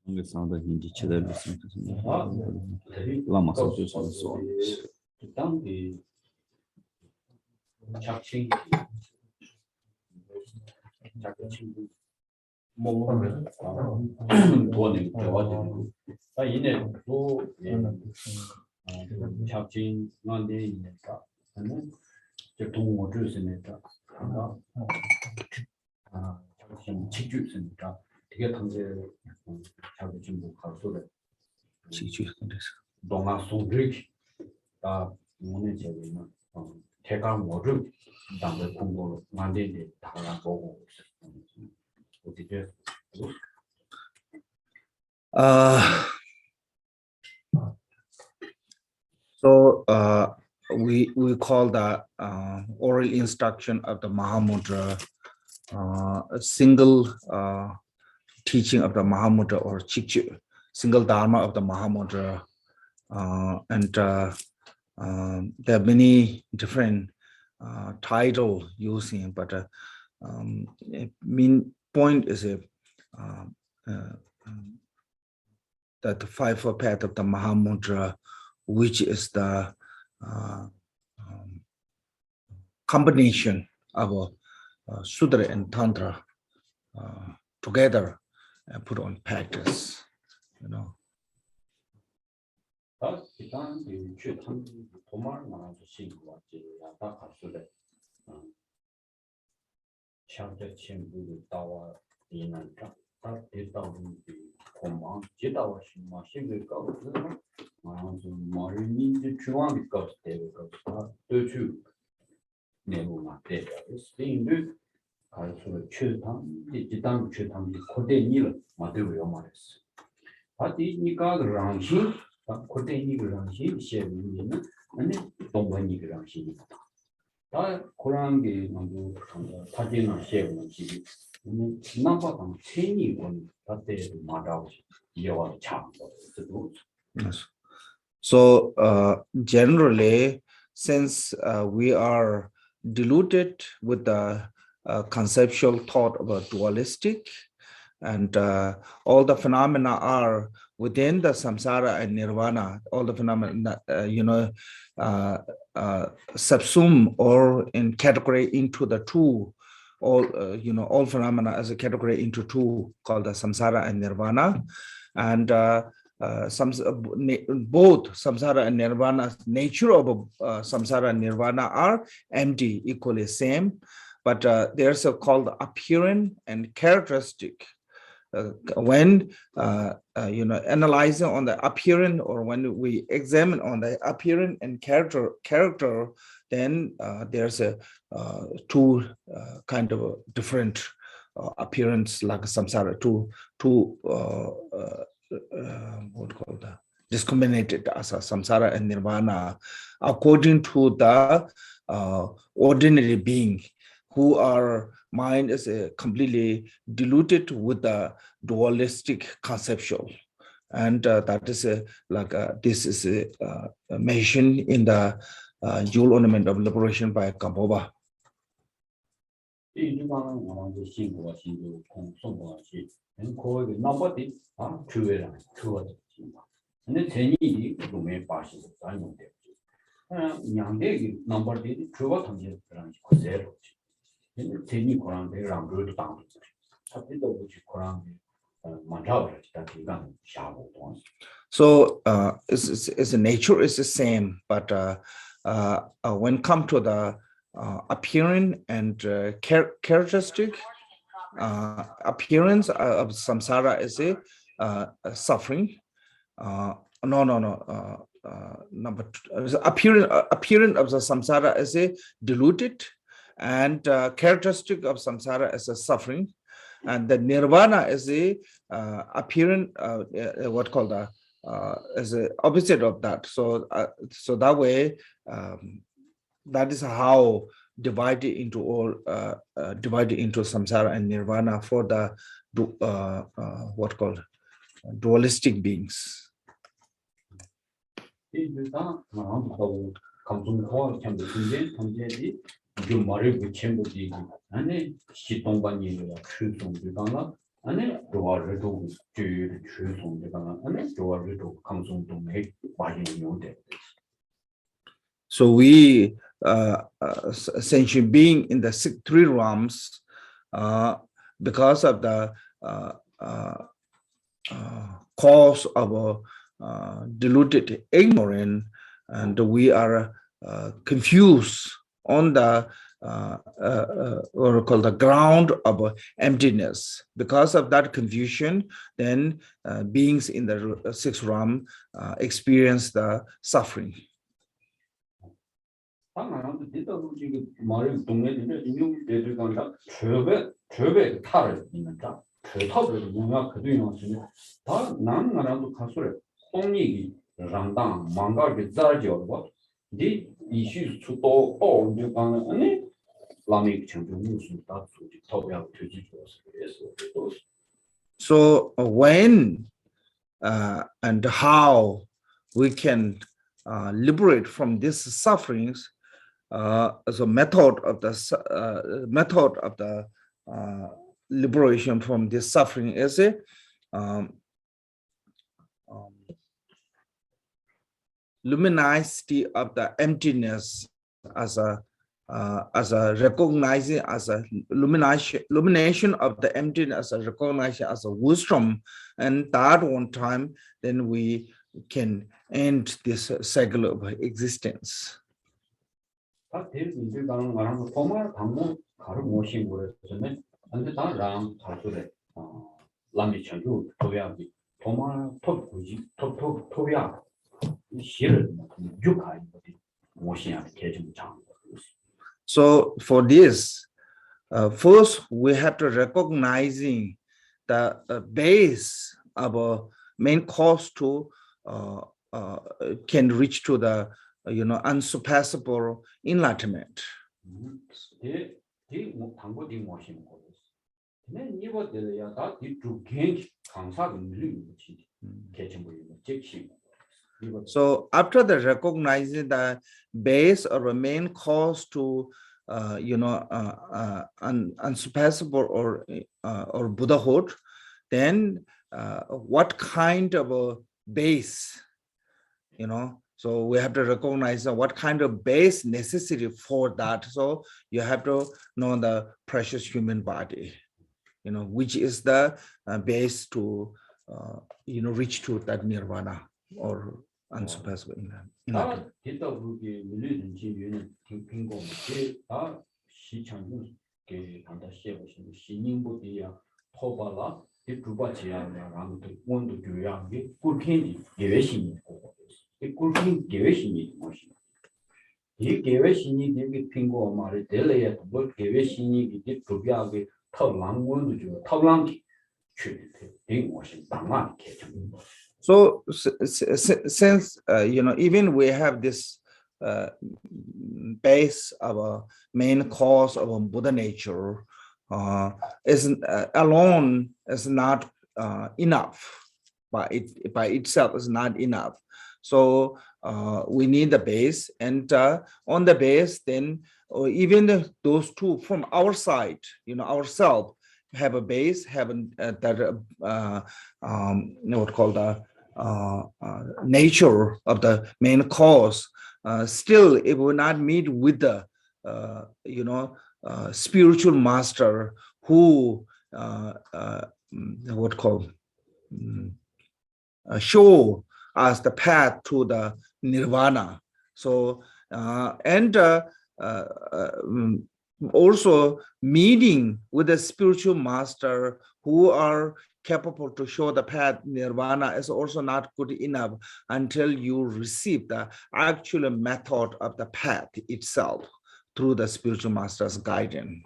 Hangi sanada hindi çizebilirsin? Lama satıyorsan zor. So we call the oral instruction of the Mahamudra a single teaching of the Mahamudra or Chikchu, single Dharma of the Mahamudra, and there are many different title using, but main point is that the five-fold path of the Mahamudra, which is the combination of Sutra and Tantra together and put on practice, you know. Yes. So generally, since we are diluted with the conceptual thought about dualistic, and all the phenomena are within the samsara and nirvana, all the phenomena, subsume or in category into the two, all all phenomena as a category into two, called the samsara and nirvana, and both samsara and nirvana, nature of samsara and nirvana are empty, equally same, but there's a called appearance and characteristic. When analyzing on the appearance, or when we examine on the appearance and character, then there's a two kind of different appearance, like samsara, two what called that, discriminated as a samsara and nirvana, according to the ordinary being, who are mind is completely diluted with the dualistic conceptual, and that is this is mentioned in the Jewel Ornament of Liberation by Gamboba. So its nature is the same, but when come to the appearance and characteristic, appearance of samsara is a suffering. Number two, appearance of the samsara is a diluted, and characteristic of samsara is a suffering, and the nirvana is a appearance, what called the as a opposite of that. So so that way, that is how divided into all divided into samsara and nirvana for the what called dualistic beings. 아니 도와줘도 주 주송대가 아니 도와줘도 감성도 매 많이 용돼. So we, essentially being in the three realms, because of the cause of deluded ignorance, and we are confused on the what we call the ground of emptiness. Because of that confusion, then beings in the sixth realm experience the suffering. 당연히 뒤도 지금 말을 동네들에 인용 대들간다 저배 탈을 있는다. 그 탑을 뭔가 그도 용하시네. 다 나라도 가서래. 똥이기 랑당 망가게 자르죠. 디 이슈 수도 언제 가는 아니 라미 청주 무슨 다 수지 탑이야 되지 그래서 So when and how we can liberate from these sufferings, as a method of the liberation from this suffering is a luminosity of the emptiness as a recognizing as a illumination of the emptiness as a recognition as a wisdom, and that one time then we can end this cycle of existence. 다 대민들 가는 거랑 정말 방문 가를 모신 거였는데 근데 다랑 다들에 라미 청주 도야기 정말 톱고지 톱야 시를 육하이 모신야 계정 장. So for this, first we have to recognizing the base of a main cause to can reach to the unsurpassable enlightenment. So after the recognizing the base or the main cause to unsurpassable or Buddhahood, then what kind of a base, so we have to recognize what kind of base necessary for that. So you have to know the precious human body, which is the base to reach to that nirvana or unsurpassable enlightenment. So since even we have this base of a main cause of a Buddha nature, alone is not enough. By itself is not enough. So we need the base, and on the base, then even those two from our side, ourselves have a base, have that what called the nature of the main cause. Still, it will not meet with the spiritual master who what called show us the path to the nirvana. So also meeting with a spiritual master who are capable to show the path nirvana is also not good enough until you receive the actual method of the path itself through the spiritual master's guidance.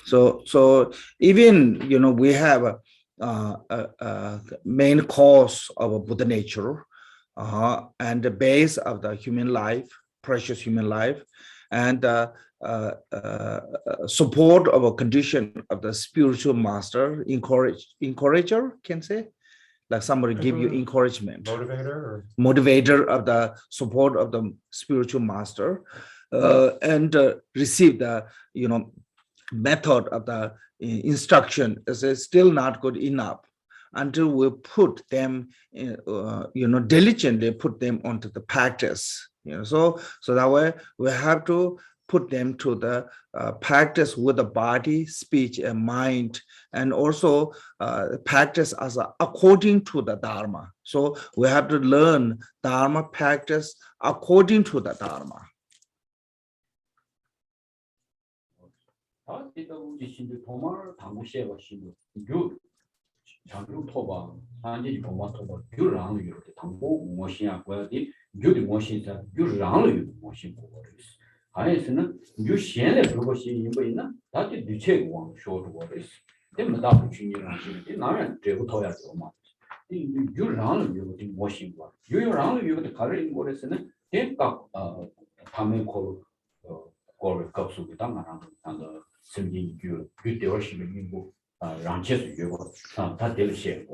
So even we have main cause of Buddha nature, and the base of the human life, precious human life, and support of a condition of the spiritual master, encourager, can say, like somebody give you encouragement, motivator of the support of the spiritual master, and receive the method of the instruction is still not good enough until we put them diligently put them onto the practice. So that way we have to put them to the practice with the body, speech, and mind, and also practice as according to the Dharma. So we have to learn Dharma practice according to the Dharma. 하에서는 유시엔에 그것이 인보이나 다들 뒤체 왕 쇼도 거리스 때문에 중요한 것이 나면 되고터야 뭐 유랑 유도 뭐신 거 유랑 유도 가르인 거에서는 대가 밤에 걸 값수도 당하는 그 승진 유대어시면 인고 랑체스 유고 다 될시에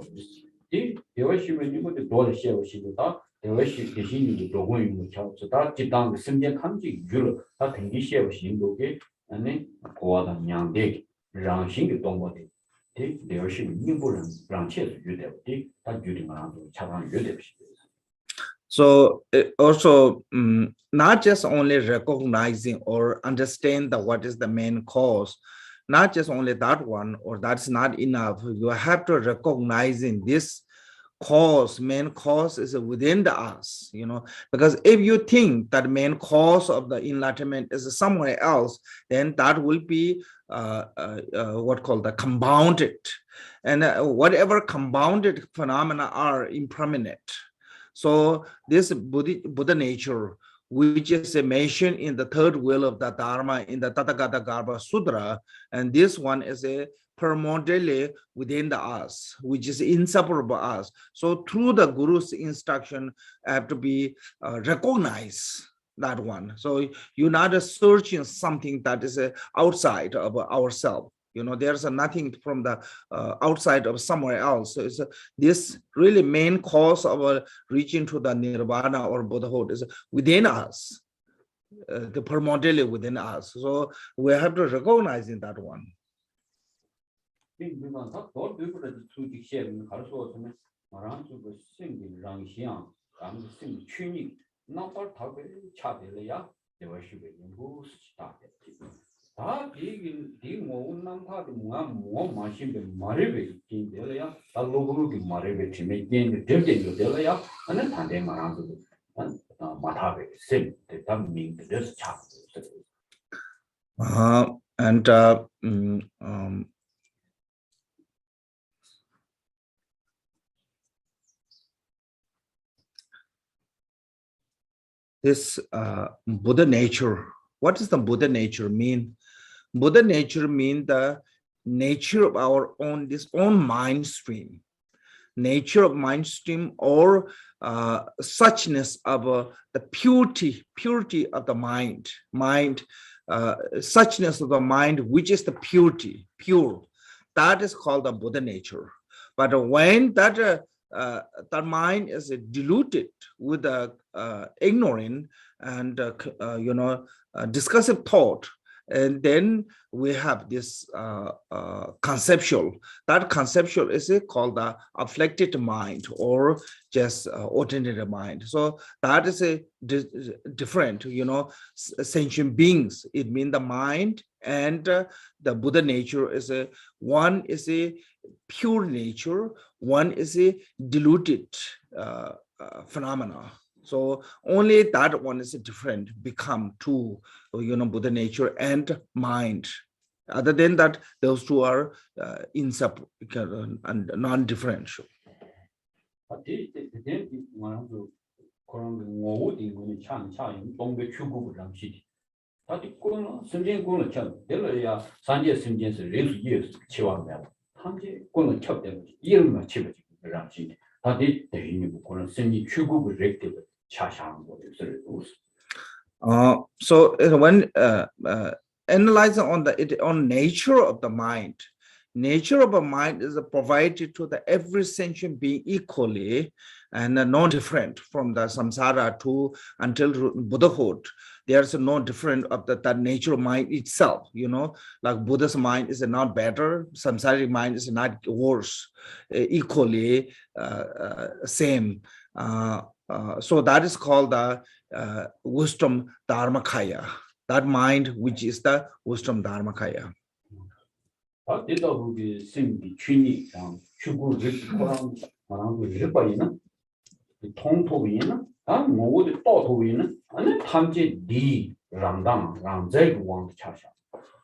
이 대어시면 인고도 도르시에 오시다 대외시 대신이 도구인 거 차서다 지당 승진 감지 유로 다 등기시에 오신도게 아니 고와다 냥데 랑신의 동거데 대외시 인보는 랑체스 유대데 다 유리만 차방 유대시. So also not just only recognizing or understand that what is the main cause, not just only that one, or that's not enough. You have to recognizing this cause, main cause is within us, because if you think that main cause of the enlightenment is somewhere else, then that will be what called the compounded, and whatever compounded phenomena are impermanent. So this Buddha nature, which is mentioned in the third will of the Dharma in the Tathagata Garbha Sutra, and this one is a permanently within the us, which is inseparable us. So through the Guru's instruction, have to be recognized that one. So you're not searching something that is outside of ourselves. There's nothing from the outside of somewhere else. So it's this really main cause of reaching to the nirvana or Buddhahood is within us, the permanently within us. So we have to recognize in that one. 다 이 모음만 파도 뭐 마신데 말을 kindel야 달로그르기 말을 팀에 kin데 될게 될야 아니 단대 말한도 마타베 셈 대담민 그래서 차 and this Buddha nature, what does the Buddha nature mean? Buddha nature means the nature of our own, this own mind stream, nature of mind stream, or suchness of the purity of the mind, suchness of the mind, which is the pure. That is called the Buddha nature. But when that mind is diluted with the ignorant and discursive thought, and then we have this conceptual. That conceptual is called the afflicted mind or just ordinary mind. So that is a different, sentient beings. It means the mind and the Buddha nature is one is a pure nature, one is a diluted phenomena. So only that one is different, become two, Buddha nature and mind. Other than that, those two are inseparable and non-differential. 탐지 거는 첩되고 이름만 치버지 그런지 다들 대인이 그런 생리 추구를 렉트 차샤한 거를 So when analyzing on on nature of the mind, nature of a mind is provided to the every sentient being equally and no different from the samsara to until Buddhahood. There's no different of that nature of mind itself, like Buddha's mind is not better, samsaric mind is not worse, equally same. So that is called the wisdom dharmakaya, that mind which is the wisdom dharmakaya. 되다 보기 생기 취니 추구 렉트 코랑 말하고 일바이나 통토위는 뭐도 또토위는 아니 탐지 디 람당 람제고 왕 차샤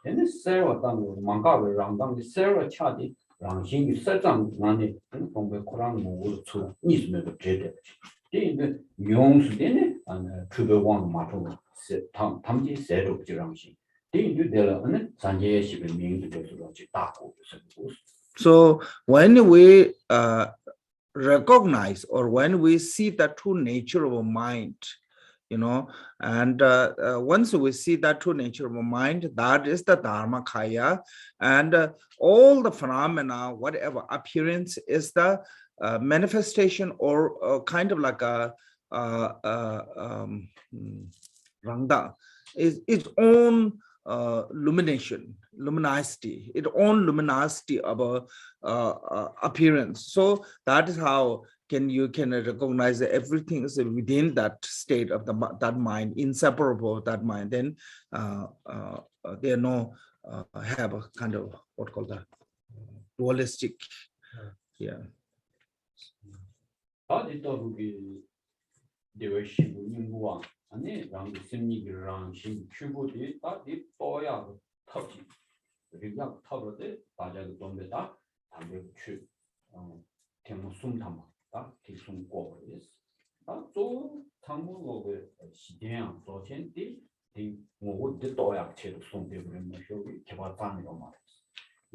근데 세와 땅으로 망가를 람당 세와 차디 람신이 세장 안에 공부 코랑 뭐도 쳐 니스면도 제대 근데 용수되네 아니 그거왕 마토 탐지 세로 지랑시 So when we recognize or when we see the true nature of a mind, and once we see that true nature of a mind, that is the dharmakaya, and all the phenomena, whatever appearance is the manifestation or kind of like a rangda, is its own luminosity, its own luminosity of appearance. So that is how you can recognize that everything is within that state of that mind, inseparable of that mind. Then there no have a kind of what called the dualistic, yeah. 아니 랑도 심리기랑 신 추구디 다디 또야 탑지 그냥 탑어데 다자도 돈데다 담배 추 대모 숨담다 기숨 꼬버리스 또 당무고의 시대양 도천디 디 뭐도 또야 체도 손대버리는 쇼기 개발단이로 말했어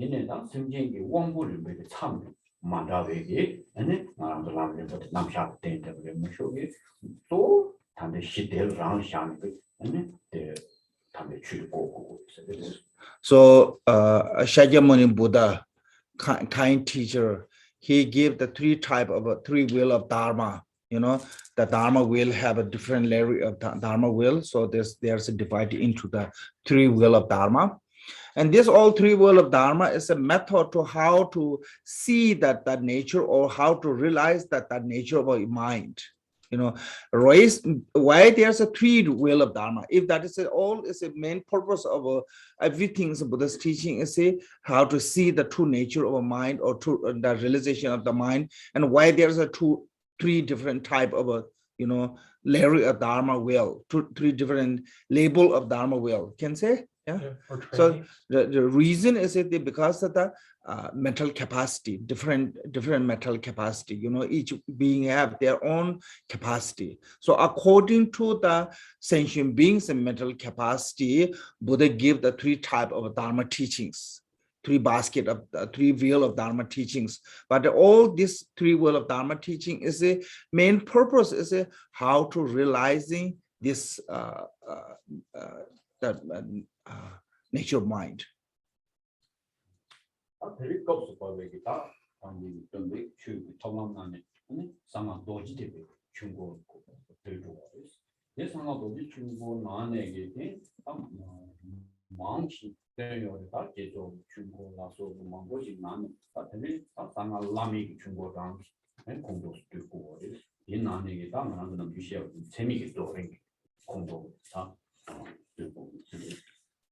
얘네가 심지에 원고를 매게 참 만다베기 아니 나랑도 라면부터 남샤 된다고 쇼기 또 So Shakyamuni Buddha, kind teacher, he gave the three will of Dharma. The Dharma will have a different layer of Dharma will. So there's a divided into the three will of Dharma. And this all three will of Dharma is a method to how to see that nature, or how to realize that nature of a mind. Why there's a three will of Dharma? If that is all is a main purpose of everything Buddha's teaching is how to see the true nature of a mind, or the realization of the mind, and why there's three different type of layer of Dharma will, three different label of Dharma will. Can say? Yeah. So the reason is because of the mental capacity, different mental capacity. Each being have their own capacity. So according to the sentient beings and mental capacity, Buddha give the three type of Dharma teachings, three basket of three wheel of Dharma teachings. But all this three wheel of Dharma teaching is a main purpose is how to realizing this nature of mind.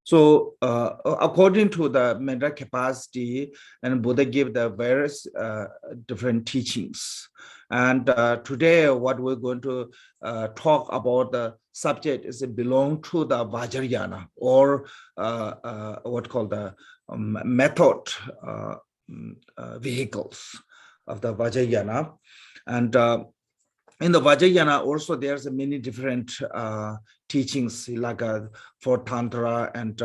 So according to the mental capacity, and Buddha gave the various different teachings. And today what we're going to talk about, the subject is belong to the Vajrayana, or what called the method vehicles of the Vajrayana. And in the Vajrayana also there's many different teachings, like for Tantra and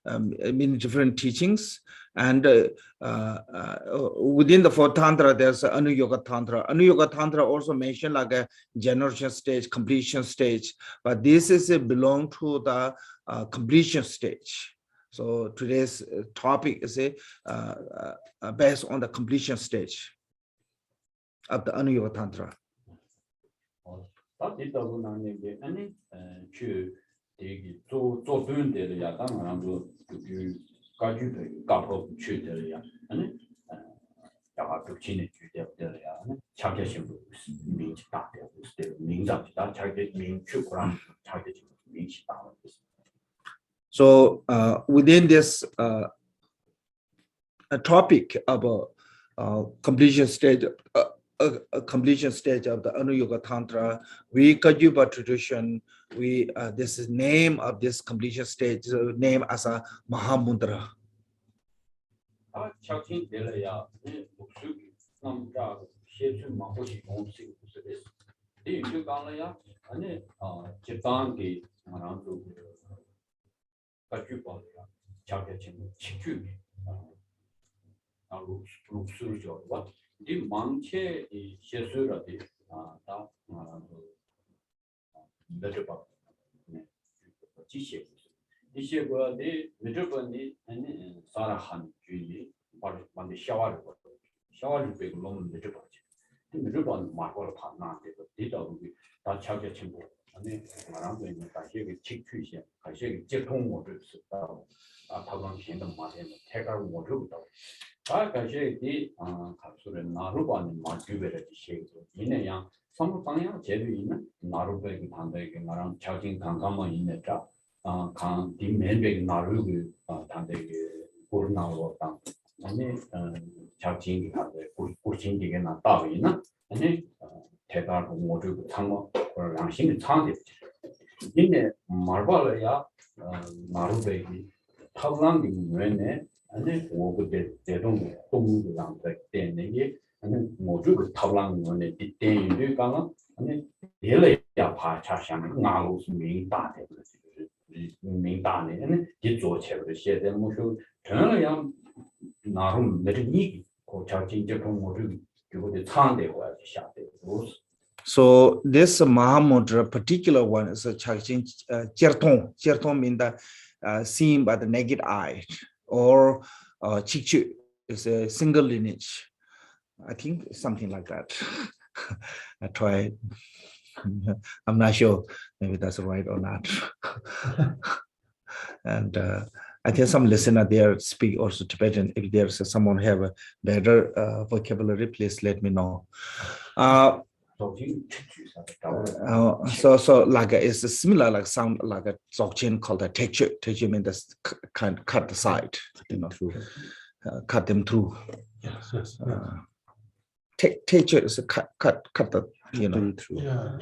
many different teachings. And within the four tantra, there's Anuyoga Tantra. Anuyoga Tantra also mentioned like a generation stage, completion stage, but this is belong to the completion stage. So today's topic is based on the completion stage of the Anuyoga Tantra. So within this topic of completion stage, completion stage of the Anuyoga Tantra, we Kajuba tradition, we this is name of this completion stage, name as a Mahamudra. So this Mahamudra, particular one, is a Chakchin Cherton. Cherton means the seen by the naked eye, or Chikchu is a single lineage. I think something like that. I tried. I'm not sure maybe that's right or not. And I think some listener there speak also Tibetan. If there's someone have a better vocabulary, please let me know. So like it's similar, like some like a Dzogchen called a texture. Texture means this kind of cut the side, you know, cut them through. Yes. Texture is a cut the, you know. Yeah.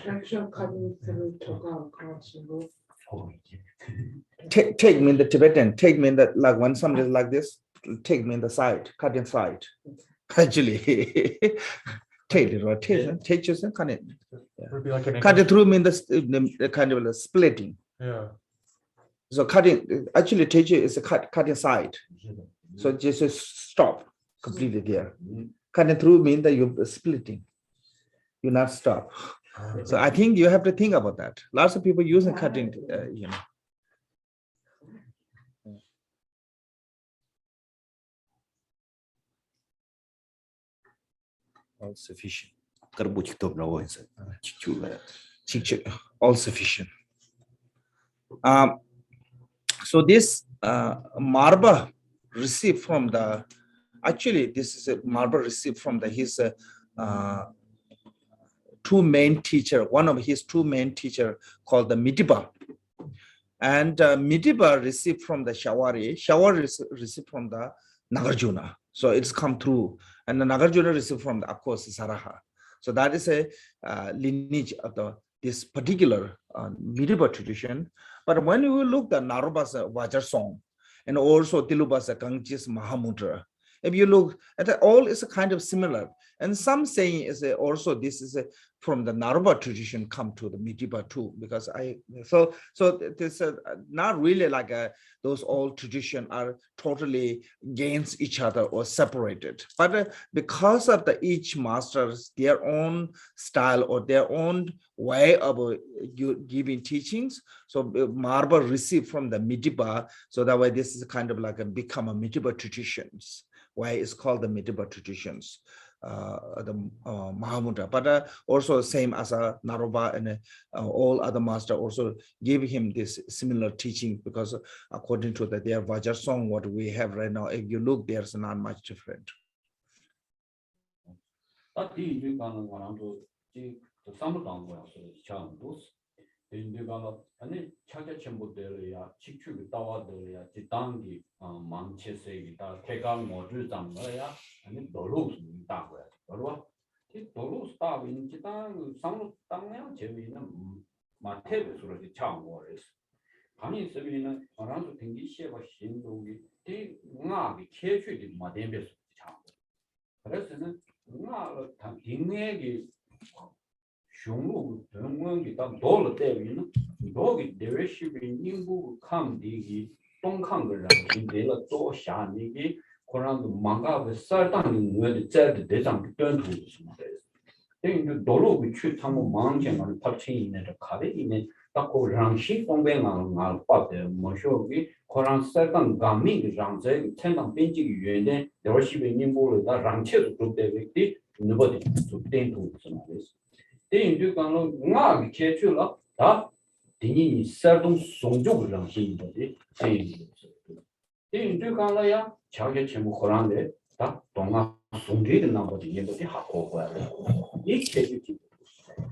Take mean the Tibetan. Take mean that like when somebody is like this. Take mean the side, cut inside. Actually. Take it, right? Take just cut it. Cut it through mean the kind of splitting. Yeah. So cutting actually take it is a cut inside. So just stop completely there. Cutting through mean that you're splitting. You not stop. So I think you have to think about that. Lots of people using cutting, you know. All sufficient. All sufficient. So this marba received from the, actually this is a marba received from the his two main teacher. One of his two main teacher called the Midiba. And Midiba received from the Shawari. Shawari received from the Nagarjuna. So it's come through. And the Nagarjuna received from the, of course, Saraha. So that is a lineage of this particular Midiba tradition. But when you look at Naroba's Vajar song, and also Tiluba's Ganges Mahamudra, if you look at all, is kind of similar. And some saying is also this is from the Naropa tradition come to the Midiba too, because this not really like those old tradition are totally against each other or separated, but because of each master's their own style or their own way of giving teachings, so Marba received from the Midiba, so that way this is kind of like become a Midiba traditions, why it's called the Midiba traditions. The Mahamudra, but also same as Naropa and all other master also give him this similar teaching, because according to their Vajar song, what we have right now, if you look, there's not much different. 아니 차게 전부들이야 직축이 따와들이야 지당기 망치세기다 대강 모주 장거야 아니 놀로 있다고야 놀로 이 놀로 스타빈 지당 상로 땅면 재미는 마태베스로 차고레스 아니 서비는 알아서 등기시에가 신도기 이 응아비 캐주기 마덴베스 차 그래서는 응아를 다 딩내기 흉무 등문기 다 돌을 때문에 거기 대외시비 인구 강디기 동강을 인데라 또 샤니기 코란도 망가가 살당이 뇌의 제대 대장 변투 있습니다. 근데 도로비 취탐고 망쟁을 탑치 있는 가베 있는 딱고 랑시 동뱅을 말 빠데 뭐쇼기 코란 살당 감미 장제 천당 벤지 유연의 대외시비 인구를 다 랑체도 그때기 누버디 좀 있습니다. 대인도 강로 응아기 개출라 다 대인이 살동 송족을 장신인데 대인도 강로야 자기 전부 호란데 다 동아 송대는 나머지 얘들이 하고 거야 이 개주지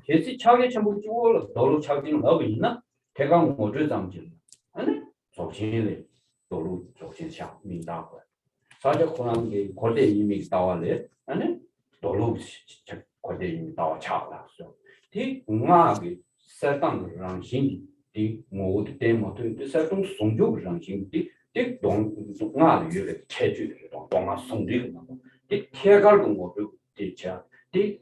개지 자기 전부 주어 너로 자기는 어디 있나 대강 모두 장진 아니 조신이 너로 조신샤 민다고 사제 호란게 고대 이미 나와래 아니 너로 고대인 나와 차왔어. 이 응아기 설탕을 신이 이 모두 때문에 설탕 송조를 신이 이 동아를 체주를 동아 송들이 이 개갈도 모두 대차 이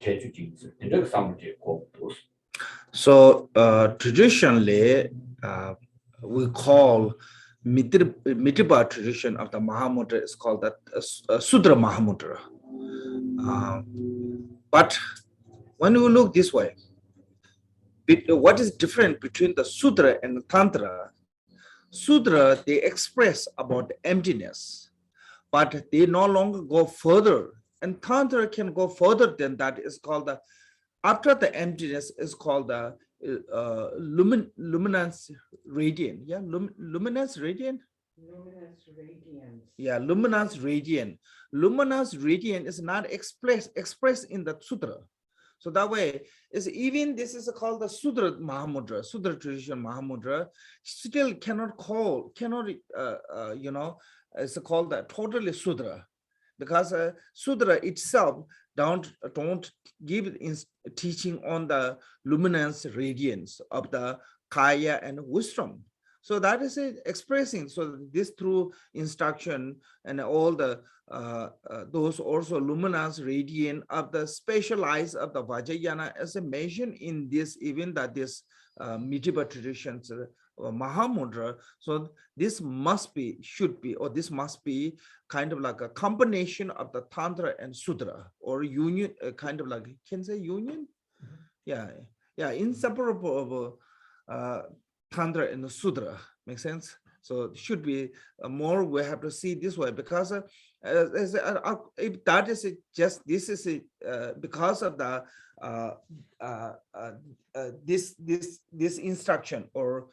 체주지 이렇게 삼을 고 So traditionally we call Midiba tradition of the Mahamudra is called that Sudra Mahamudra. But when you look this way, what is different between the Sudra and the Tantra? Sudra, they express about emptiness, but they no longer go further. And Tantra can go further than that. It's called the, after the emptiness is called the luminance radiant. Yeah, luminance radiant. Luminous radiance. Yeah, luminous radiant. Luminous radiant is not expressed in the sutra. So that way, is even this is called the Sudra Mahamudra, Sudra tradition Mahamudra, still cannot it's called the totally Sudra, because Sudra itself don't give teaching on the luminance radiance of the Kaya and wisdom. So that is expressing. So this through instruction and all the those also luminous radiant of the specialized of the Vajrayana as mentioned in this, even that this Midiba traditions Mahamudra. So this should be, or this must be kind of like a combination of the Tantra and Sudra, or union, kind of like, can say union? Yeah, inseparable Tantra and Sudra, makes sense? So it should be more, we have to see this way, because if that is just, this is because of the this instruction or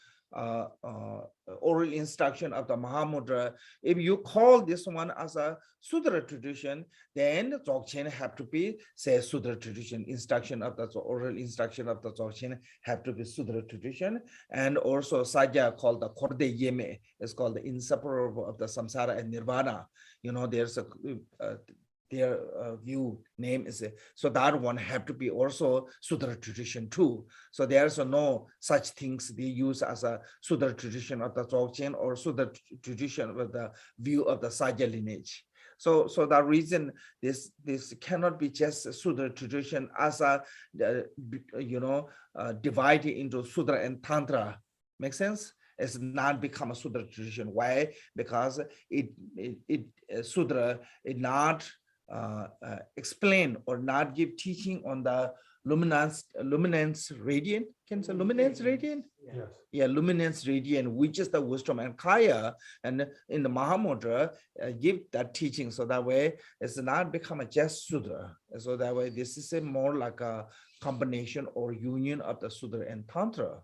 oral instruction of the Mahamudra. If you call this one as a Sudra tradition, then the Dzogchen have to be, say, Sudra tradition, instruction of the oral instruction of the Dzogchen have to be Sudra tradition. And also Sajja called the Korde Yeme is called the inseparable of the Samsara and Nirvana. You know, there's a their view name is, so that one have to be also Sudra tradition too. So there's no such things they use as a Sudra tradition of the Dzogchen or Sudra tradition with the view of the Sajja lineage. So that reason this cannot be just a Sutra tradition as a divided into Sutra and Tantra. Make sense? It's not become a Sutra tradition. Why? Because Sutra it not explain or not give teaching on the luminance radiant. Can say luminance radiant? Yes. Yeah, luminance radiant, which is the wisdom and kaya, and in the Mahamudra give that teaching, so that way it's not become a just Sutra. So that way this is a more like a combination or union of the Sutra and Tantra.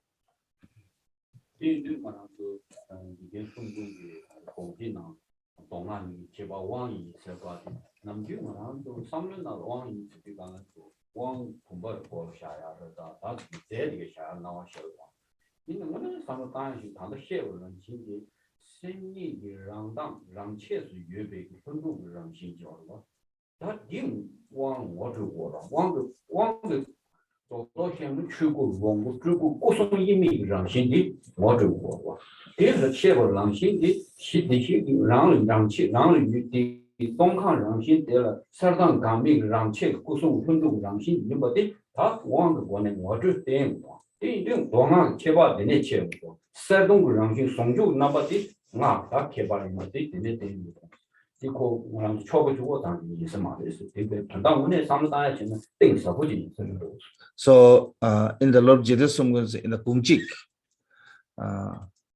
So in the Lord Jesus in the Kungjik,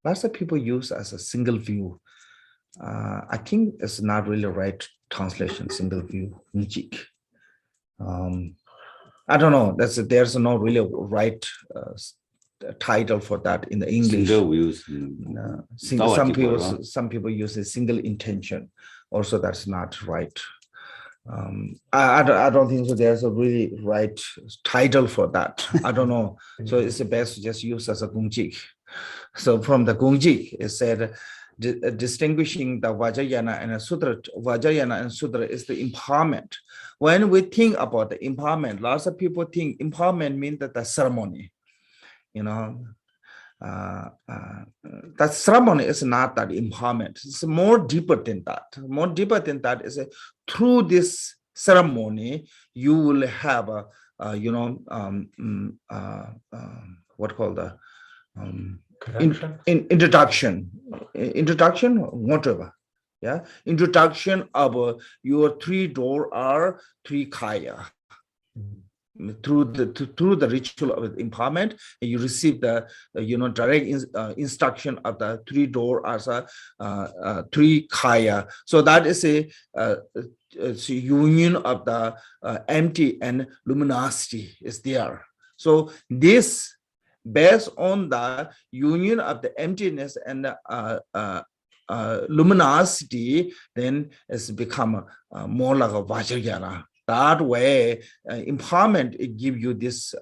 lots of people use as a single view. I think it's not really right translation, single view, Kungjik. I don't know. There's no really right title for that in the English. Single views. Some people use a single intention. Also, that's not right. I don't think so. There's a really right title for that. I don't know. So it's the best to just use as a Gungjik. So from the Gungjik, it said distinguishing the Vajrayana and Sutra. Vajrayana and Sutra is the empowerment. When we think about the empowerment, lots of people think empowerment means that the ceremony. That ceremony is not that empowerment. It's more deeper than that. More deeper than that is through this ceremony, you will have what called the introduction, whatever. Yeah, introduction of your three door or three kaya. Through the ritual of empowerment, you receive the direct instruction of the three door as a three kaya. So that is it's a union of the empty and luminosity is there. So this based on the union of the emptiness and luminosity, then it's become more like a Vajrayana. That way, empowerment, it gives you this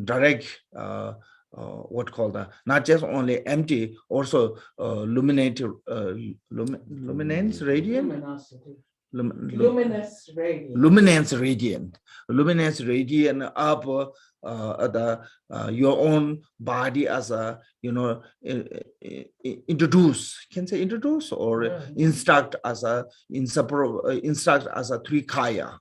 direct, what called not just only empty, also luminance radiant. Luminous radiant of your own body as a introduce, can say introduce or instruct as a instruct as a three kaya.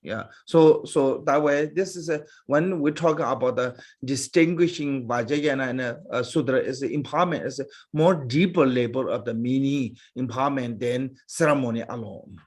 Yeah, so that way, this is when we talk about the distinguishing Vajrayana and Sutra is the empowerment is a more deeper level of the meaning empowerment than ceremony alone.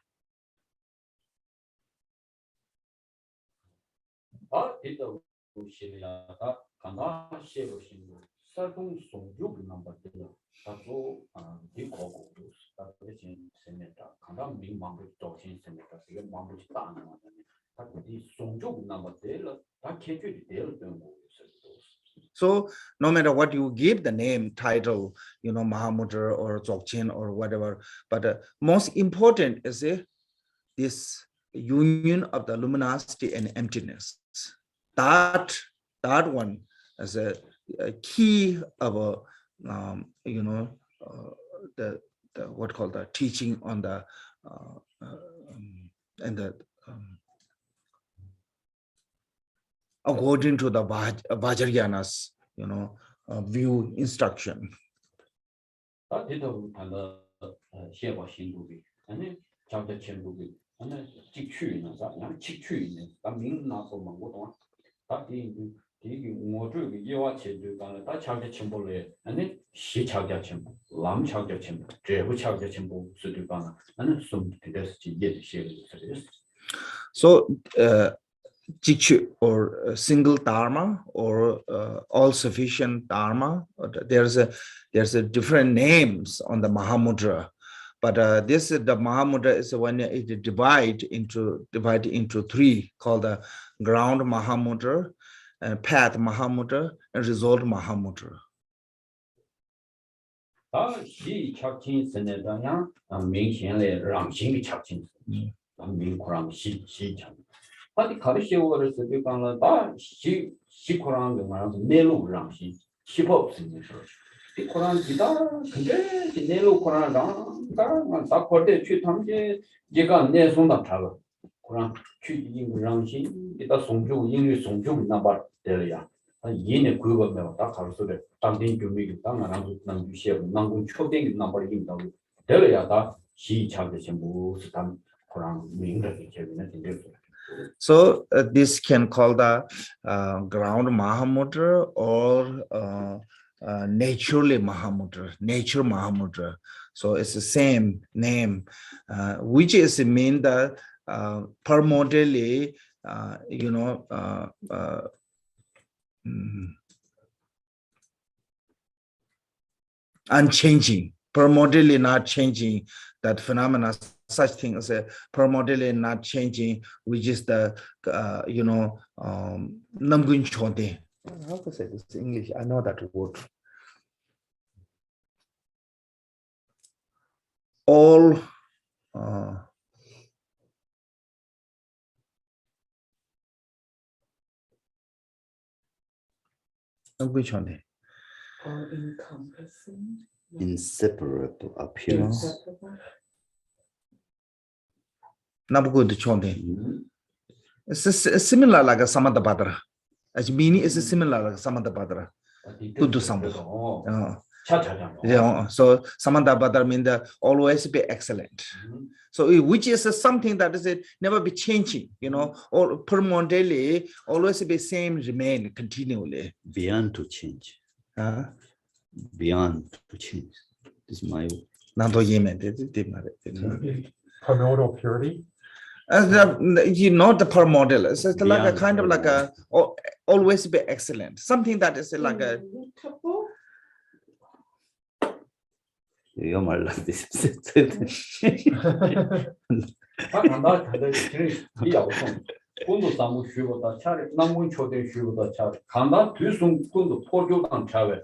So no matter what you give the name, title, Mahamudra or Dzogchen or whatever, but most important is this union of the luminosity and emptiness. That one is a key of the what called the teaching on the and the according to the Vajrayana's view instruction. 자기 전부기 아니 직추는 그냥 직추는 다 민나고 뭐고 다 이게 뭐죠 이와 제도가 다 자기 전부래 아니 시 자기 전부 람 자기 전부 제부 자기 전부 수도가 아니 좀 되듯이 이게 시에서 So Jichu or single dharma or all sufficient dharma, there's a different names on the Mahamudra, but this the Mahamudra is when it divide into three, called the ground Mahamudra, path Mahamudra, and result Mahamudra. 시 착진 선에다냐明显的让心的착진明코랑 시 착 아니 가르치고를 쓰게 가는 다 시코랑 그 말하면서 내로랑시 시법 쓰는 거. 시코랑 기다 근데 내로 코랑랑 다 거대 취 탐제 제가 내 손다 타고 코랑 취인랑시 기다 송주 인류 송주 나바 되려야. 얘네 그거면 다 가르쳐래. 당된 교육이 당나라도 남주시에 남군 초대기 나버리긴다고 되려야 다 시작의 전부 스탄 코랑 명백히 제비는 된대요. So this can call the ground Mahamudra or naturally Mahamudra, nature Mahamudra. So it's the same name, which is mean that primordially, unchanging, primordially not changing. That phenomena, such thing as a primordially not changing, which is the Namgun Chonde. How to say this in English? I know that word. All Namgun Chonde. All encompassing, inseparable appearance. Namgun Chonde. It's similar like a Samantabhadra. As meaning is similar like Samantabhadra. Good to Sambha. Yeah, so Samantabhadra means always be excellent. So which is something that is never be changing, or permanently always be same, remain continually. Beyond to change. Beyond to change. This is my primordial purity. The primordial. It's like a kind of like a always be excellent. Something that is like a. Your 말 this. 군도 사무 쉬고다 차례 남문 초대 쉬고다 차 간다 뒤숨 군도 포교당 차외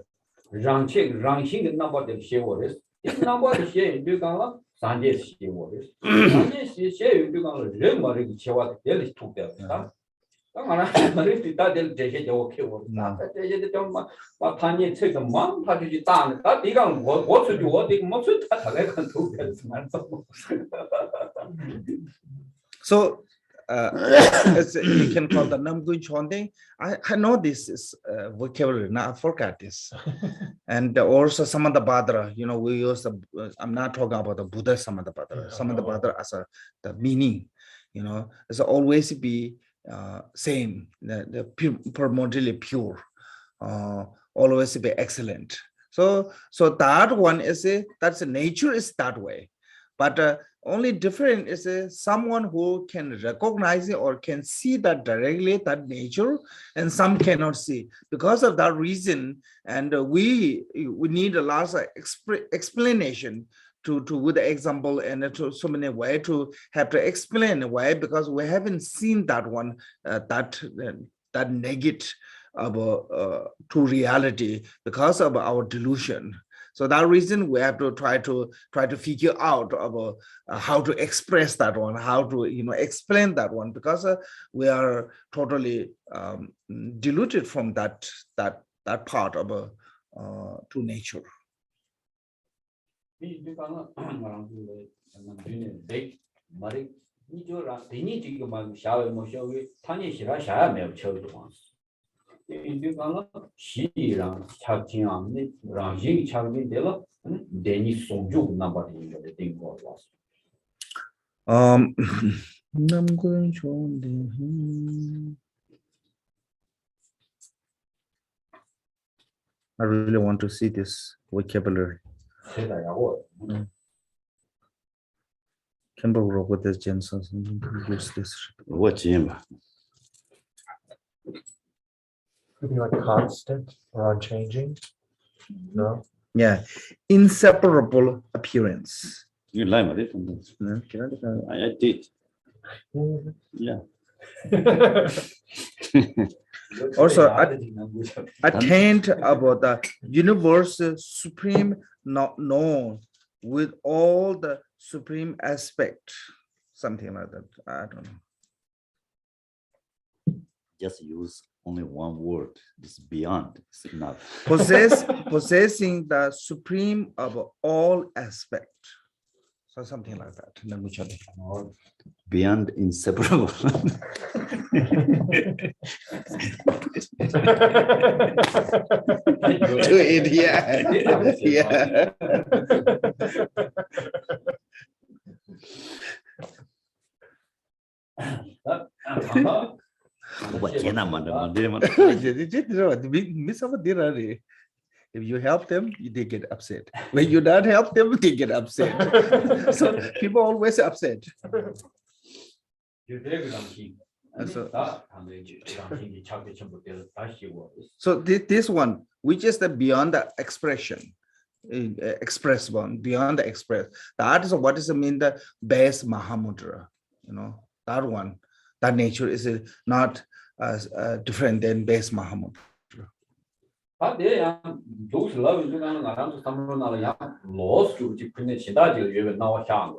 랑책 랑싱 넘버들 시월에 넘버들 시에 누가가 산제 시월에 산제 시에 누가가 렘마르기 채와 될 tuk대다 당하나 말이 다들 제게 오케이 오다 제게 좀막 판이 책도 막 파주지 따는 다 네가 뭐 수지 어디 뭐 수다 다가 tuk대서 말도 So you can call the Namgun Chonde. I know this is vocabulary, now I forgot this. And also Samantabhadra, we use I'm not talking about the Buddha Samantabhadra. Samantabhadra as the meaning, it's always be same, the primordially pure, always be excellent. So that one is that's nature is that way, but only different is someone who can recognize it or can see that directly, that nature, and some cannot see. Because of that reason, and we need a lot of explanation to with the example and to so many ways to have to explain why, because we haven't seen that one, that negate to reality because of our delusion. So that reason we have to try to figure out about how to express that one, how to explain that one, because we are totally deluded from that part of true nature. I'm going to. I really want to see this vocabulary. Campbell wrote with this Jensen use this. What Jim? Could be like constant or unchanging. No. Yeah, inseparable appearance. You like my difference. I did. Yeah. Also, attained about the universe supreme not known with all the supreme aspect, something like that. I don't know. Just use only one word. It's beyond. It's enough. Possessing the supreme of all aspect. So something like that. Beyond inseparable. To it, yeah. Yeah. If you help them, they get upset. When you don't help them, they get upset. So people always upset. So this one, which is the beyond the expression, express one, beyond the express. That is what does it mean the base Mahamudra, you know, that one, that nature is not different than base Mahamudra. Those love you can around some laws to print you will know how.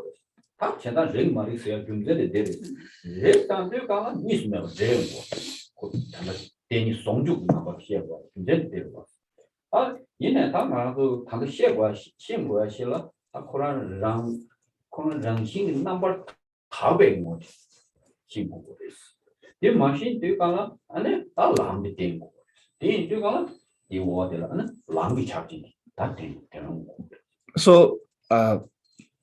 Can that ring money say you did it? This time you got a mismel jail. Any song you number here was did was. In a time I go to the share was same where she left a Koran ranking number Tabe mode. Simple is. The machine do gonna and then alarm the thing. Didn't you gonna? You water long charging that thing. So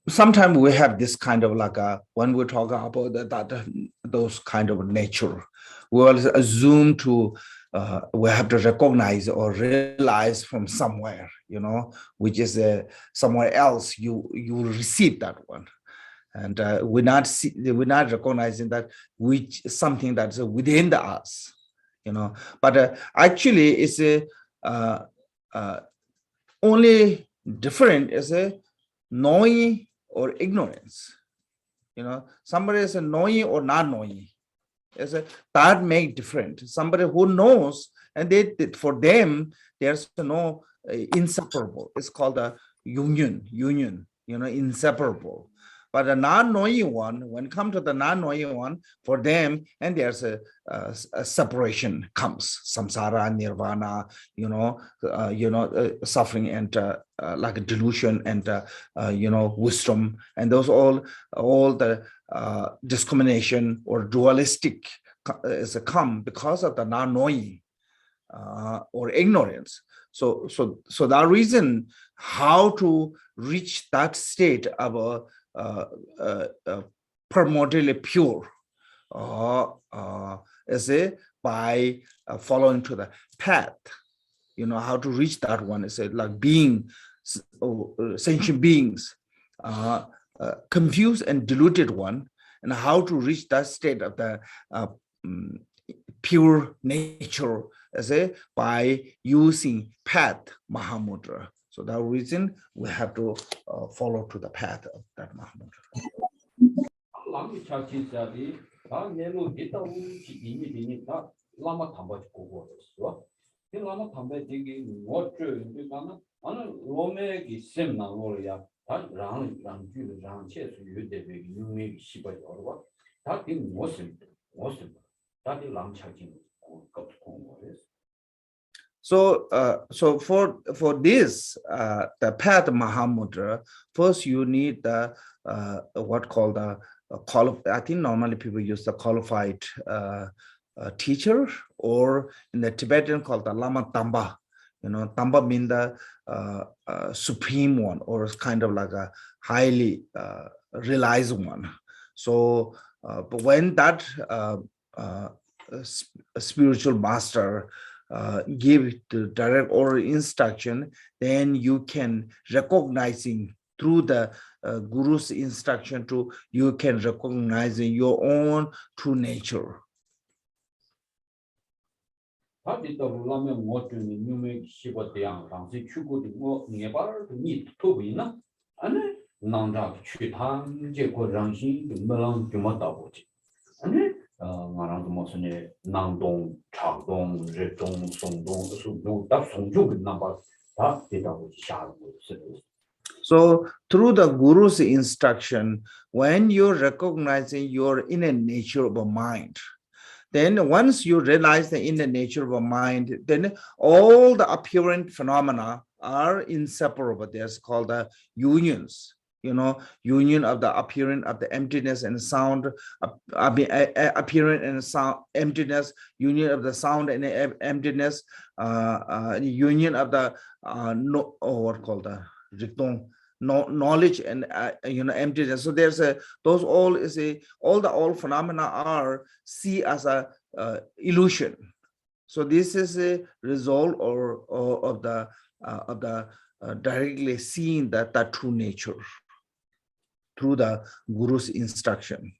sometimes we have this kind of like when we talk about those kind of nature, we always assume to we have to recognize or realize from somewhere, you know, which is somewhere else you receive that one, and we're not recognizing that which is something that's within us, you know. But actually, it's only different is knowing or ignorance, you know. Somebody is knowing or not knowing, is that make different. Somebody who knows and for them there's no inseparable. It's called a union, you know, inseparable. But the non-knowing one, when it comes to the non-knowing one, for them, and there's a separation comes, samsara, nirvana, you know, suffering and like a delusion and you know, wisdom, and those all the discrimination or dualistic is come because of the non-knowing or ignorance. So that reason, how to reach that state of primordially pure is by following to the path. You know how to reach that one. Is like being sentient beings, confused and deluded one, and how to reach that state of the pure nature as by using path Mahamudra. So that reason we have to follow to the path of that Mahamudra. So, so for this, the path Mahamudra, first you need the what called the I think normally people use the qualified teacher, or in the Tibetan called the Lama Tamba. You know, Tamba means the supreme one, or kind of like a highly realized one. So, but when that spiritual master give the direct oral instruction, then you can recognizing through the guru's instruction to you can recognize your own true nature. So through the guru's instruction, when you're recognizing your inner nature of a mind, then once you realize the inner nature of a mind, then all the apparent phenomena are inseparable. There's called the unions, union of the appearance of the emptiness and sound, appearance and sound, emptiness, union of the sound and emptiness, union of the what called the knowledge and emptiness. So there's those all is all phenomena are see as a illusion. So this is a result of the directly seeing that true nature through the guru's instruction.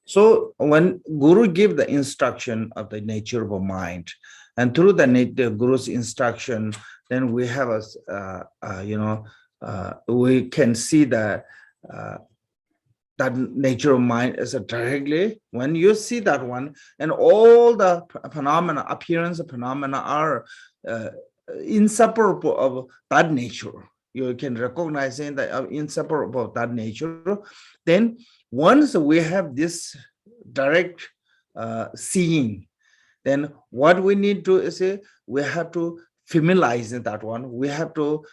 So when Guru give the instruction of the nature of a mind, and through the Guru's instruction, then we have we can see that that nature of mind is directly when you see that one, and all the phenomena, appearance of phenomena are inseparable of that nature. You can recognize the inseparable of that nature. Then once we have this direct seeing, then what we need to is we have to familiarize that one. We have to,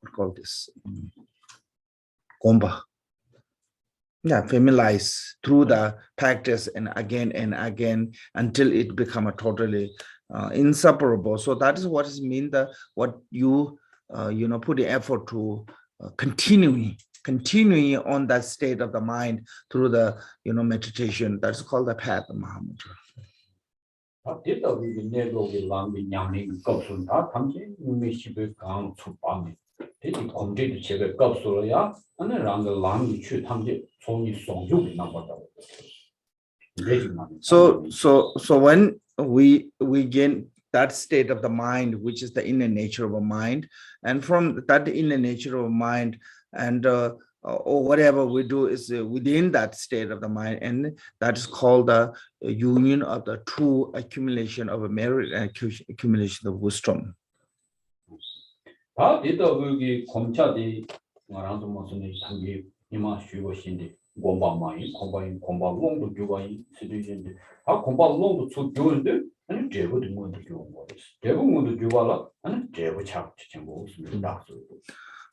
what call this? Komba. Yeah, familiarize through the practice and again until it become a totally inseparable. So that is what is mean what you put the effort to continuing on that state of the mind through the meditation. That's called the path of Mahamudra. So when we gain that state of the mind, which is the inner nature of a mind, and from that inner nature of a mind, and or whatever we do is within that state of the mind, and that is called the union of the true accumulation of a merit and accumulation of wisdom.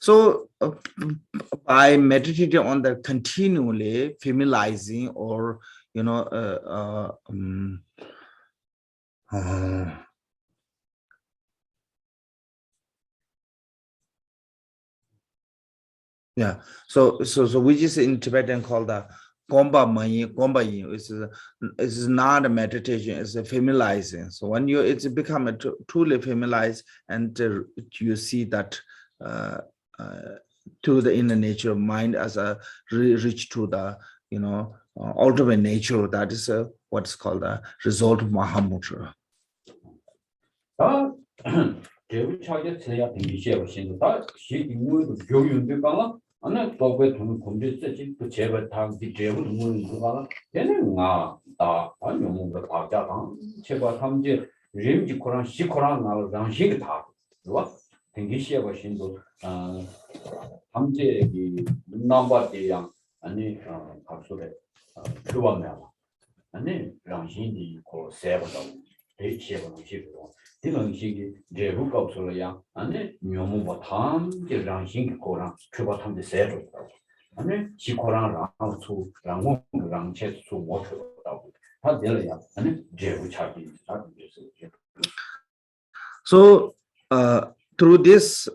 So by meditating on that continually, familiarizing or yeah, so which is in Tibetan called the Gomba Yin. It's not a meditation, it's a familiarizing. So when it's become a truly familiarized, and you see that to the inner nature of mind as a reach to the ultimate nature, that is what's called the result of Mahamudra. 그와 댕기시에 보신도 함제기 넘버대양 아니 각소래 그와면 아니 랑신이 고 세버도 대치에도 지도 이런 식이 제국 없어야 아니 묘무바 탐제 랑신 고랑 그와 탐제 세버 아니 지코랑 랑수 랑고 랑체수 못하고 다 되려야 아니 제국 차기 So through this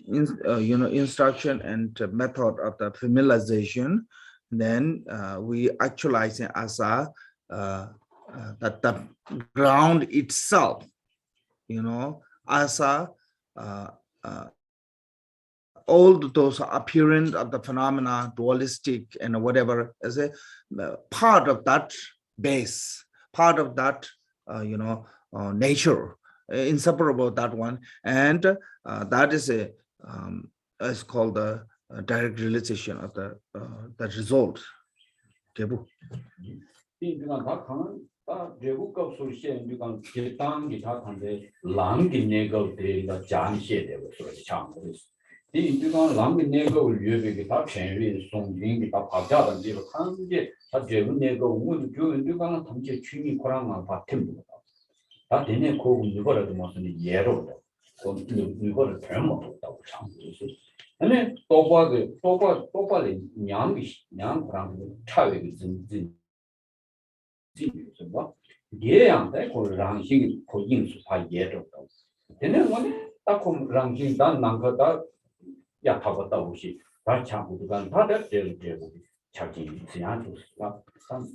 instruction and method of the familiarization, then we actualize it as that the ground itself, as all those appearance of the phenomena, dualistic and whatever, as a part of that base, part of that nature, inseparable that one, and that is is called the direct realization of the result. 제국급 수시에 우리가 기타기 다한데 랑기 내거들이 장시에 되고 그렇지 참고 이 우리가 랑기 내거를 유배기 다 전위 송빙기 다 박자던 지로 한게 다 제국 내거 우리 우리가 담제 취미 코랑만 받템도 다 되네 고 이거라도 무슨 예로 또 이거를 잘못했다고 참고 아니 또봐도 냥 코랑 차외기 진진 예양대 고랑식 고인수 다 예로 되는 거네 딱고 랑식 단 남거다 약하고다 없이 다 참고가 다들 제고 자기 지한 조스가 참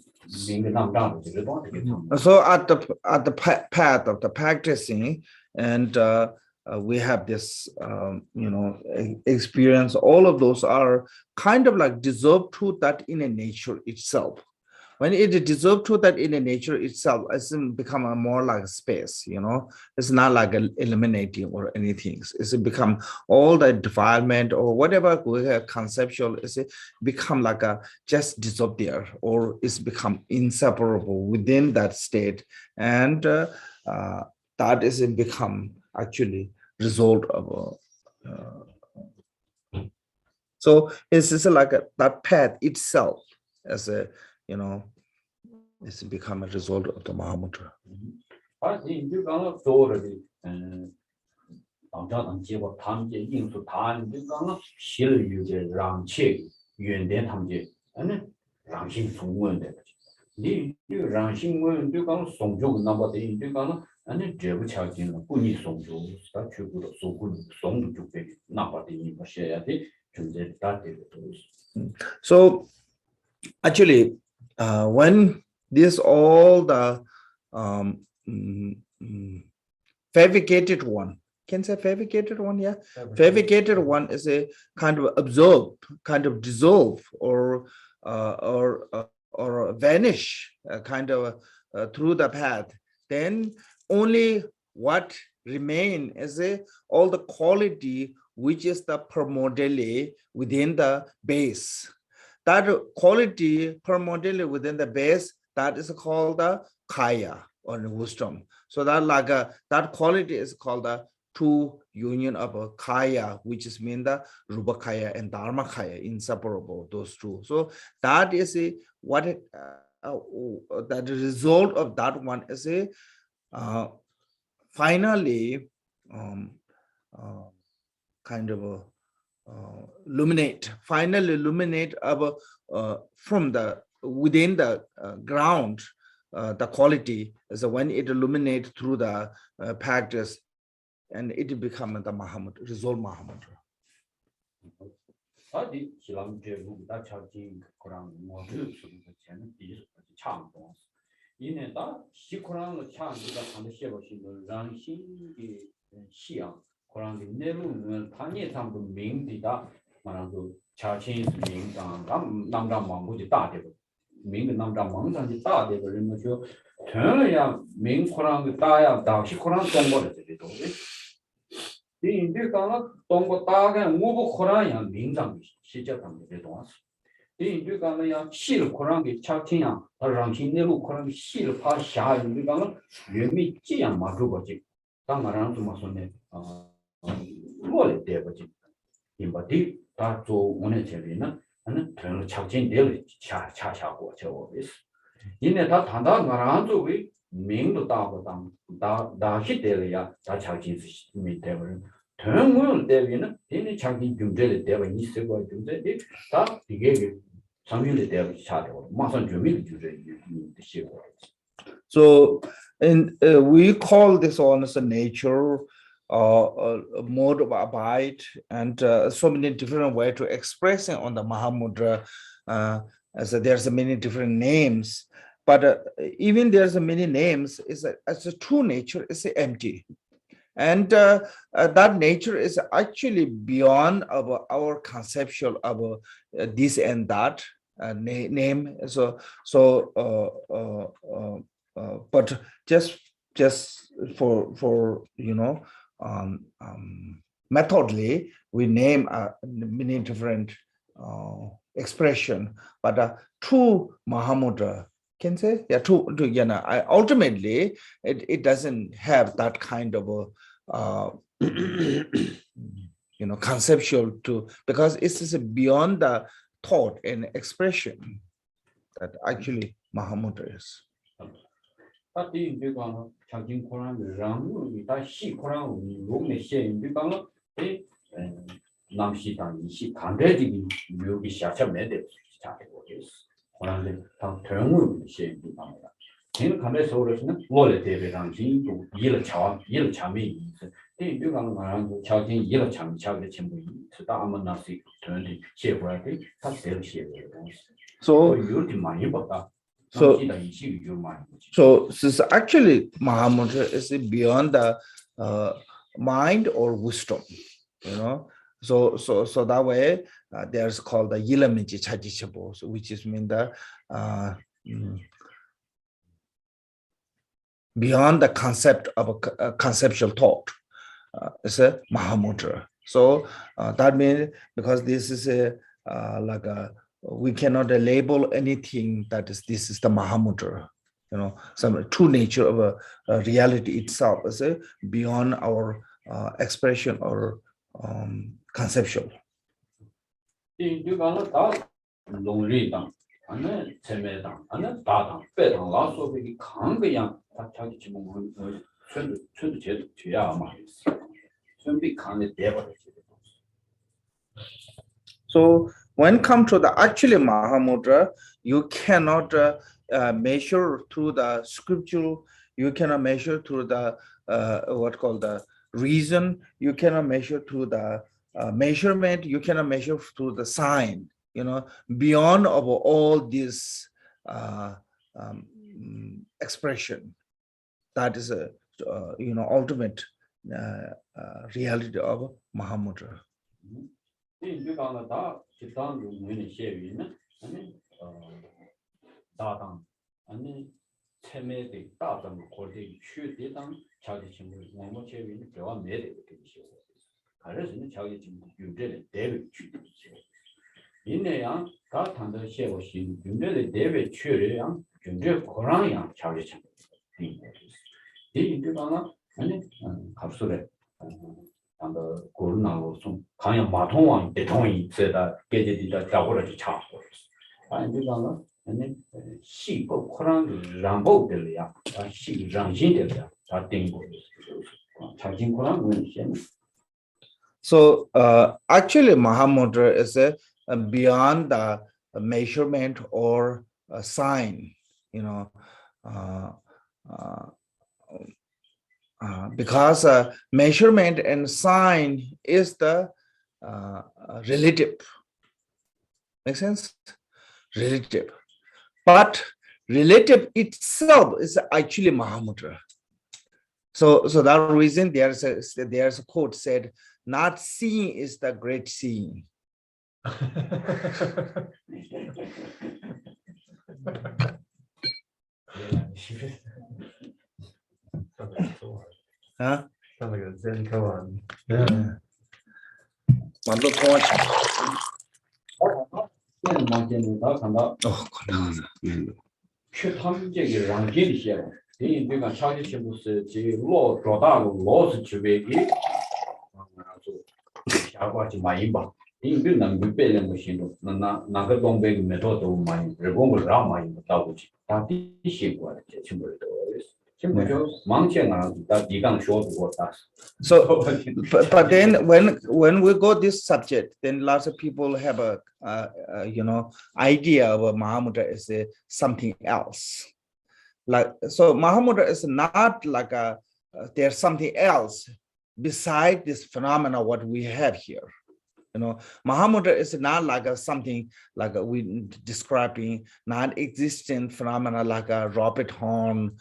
민감당도 저도 되게 So at the path of the practicing, and we have this experience. All of those are kind of like deserved truth that in a nature itself. When it deserves truth that in a nature itself, it's become a more like a space, it's not like eliminating or anything. It's become all the defilement or whatever we have conceptual, it's become like a just dissolve there, or it's become inseparable within that state. And that is become actually result of so it's just like that path itself as a it's become a result of the Mahamudra. So actually, when this all the fabricated one, can say fabricated one, yeah, fabricated one is a kind of absorb, kind of dissolve, or vanish, kind of through the path. Then only what remain is all the quality which is the primordially within the base. That quality primordially within the base, that is called the kaya or wisdom. So that like that quality is called the true union of a kaya, which is mean the rupa kaya and dharma kaya, inseparable, those two. So that is what that result of that one is finally kind of finally illuminate from the within the ground, the quality is when it illuminates through the practice, and it becomes the Mahamudra, resolve Mahamudra. 고랑이 내로는 단위 상도 명디다 말하고 자신이 명당 남남 망고지 다되고 명 남남 망상지 다되고 그러면서 전에야 명 고랑이 다야 다시 고랑 동거를 되도 인도가 동거 다가 무부 고랑이야 명장 시작하는 게 동안 인도가야 실 고랑이 차팅야 다랑신 내로 고랑이 실 파샤 인도가 유미 지양 맞고 거지 당가랑 좀 맞선네 뭐래 대버지 임바디 다조 오늘 제리는 나는 별로 착진될 차차하고 저거 있어 이내 다 단단가랑 저기 명도 따고 다 히데려야 다 착진스 밑에를 대응을 대비는 얘네 자기 경제를 대비 있을 거야 근데 다 이게 상윤의 대비 차려 마산 주민의 주제 시고 So, we call this one as a nature, mode of abide, and so many different ways to expressing on the Mahamudra. As there's many different names, but even there's many names. As a true nature is empty, and that nature is actually beyond our conceptual of this and that name. But just for methodly we name many different expression, but true Mahamudra can say ultimately it doesn't have that kind of a conceptual to, because it is beyond the thought and expression that actually Mahamudra is. 다디 이제가 자기 코란이랑 다 시코란 몸에 시에 이제가 남시당 이시 간대지 묘기 시작해 매대 시작하고 있어. 코란데 다 대응을 시에 이제가 걔는 간대서 그러시는 원래 대비랑 진도 일을 참이 있어. 이제가 말하는 자기 일을 참 자기 전부 있다 아무 나시 되는데 시에가 다 대응 시에 So 이렇게 많이 봤다. So this actually Mahamudra is beyond the mind or wisdom, So that way there's called the Yilamiji Chajichabo, which is mean the beyond the concept of a conceptual thought. It's a Mahamudra. So that means because this is like a we cannot label anything that this is the Mahamudra, some true nature of a reality itself is beyond our expression or conceptual. So when come to the actually Mahamudra, you cannot measure through the scriptural, you cannot measure through the what called the reason, you cannot measure through the measurement, you cannot measure through the sign, beyond of all this expression. That is a ultimate reality of Mahamudra. 다 지단 문의 시에는 다당 아니 체매의 다당 거기 취대당 자기 친구 너무 체위는 배워 내게 되시오. 가르치는 자기 친구 윤대의 대외 취대. 이내야 다 단도 시에오신 윤대의 대외 취례양 윤대 고랑이양 자기 친구. 이 인도가 아니 갑술에 anda corona 좀 강연 마통왕 대통령이 세다 계제디다 자고를 찾고 아니잖아 아니 시고 코란 람보들이야 시 장신들이야 다 땡고 자진 코란 문신. So actually Mahamudra is beyond the measurement or a sign, because measurement and sign is the relative. Make sense? Relative. But relative itself is actually Mahamudra. So that reason there's a quote said, not seeing is the great seeing. Huh? Sounds like a Zen koan. 다 간다. 최탐적인 랑길이 시에 이 내가 차지 친구스 지로 조다로 로스 주베기 아주 샤바지 많이 봐. 이게 남부 배는 것이도 나가 동백 메도도 많이 레공을 라 많이 따고지. 다 뒤시고 이제 친구들도 친구죠. 망치나 다 이강 쇼도 다. So, but then when we go this subject, then lots of people have a idea of a Mahamudra as something else. Like so, Mahamudra is not like there's something else beside this phenomena what we have here. Mahamudra is not like something like we describing non-existent phenomena like a robert horn,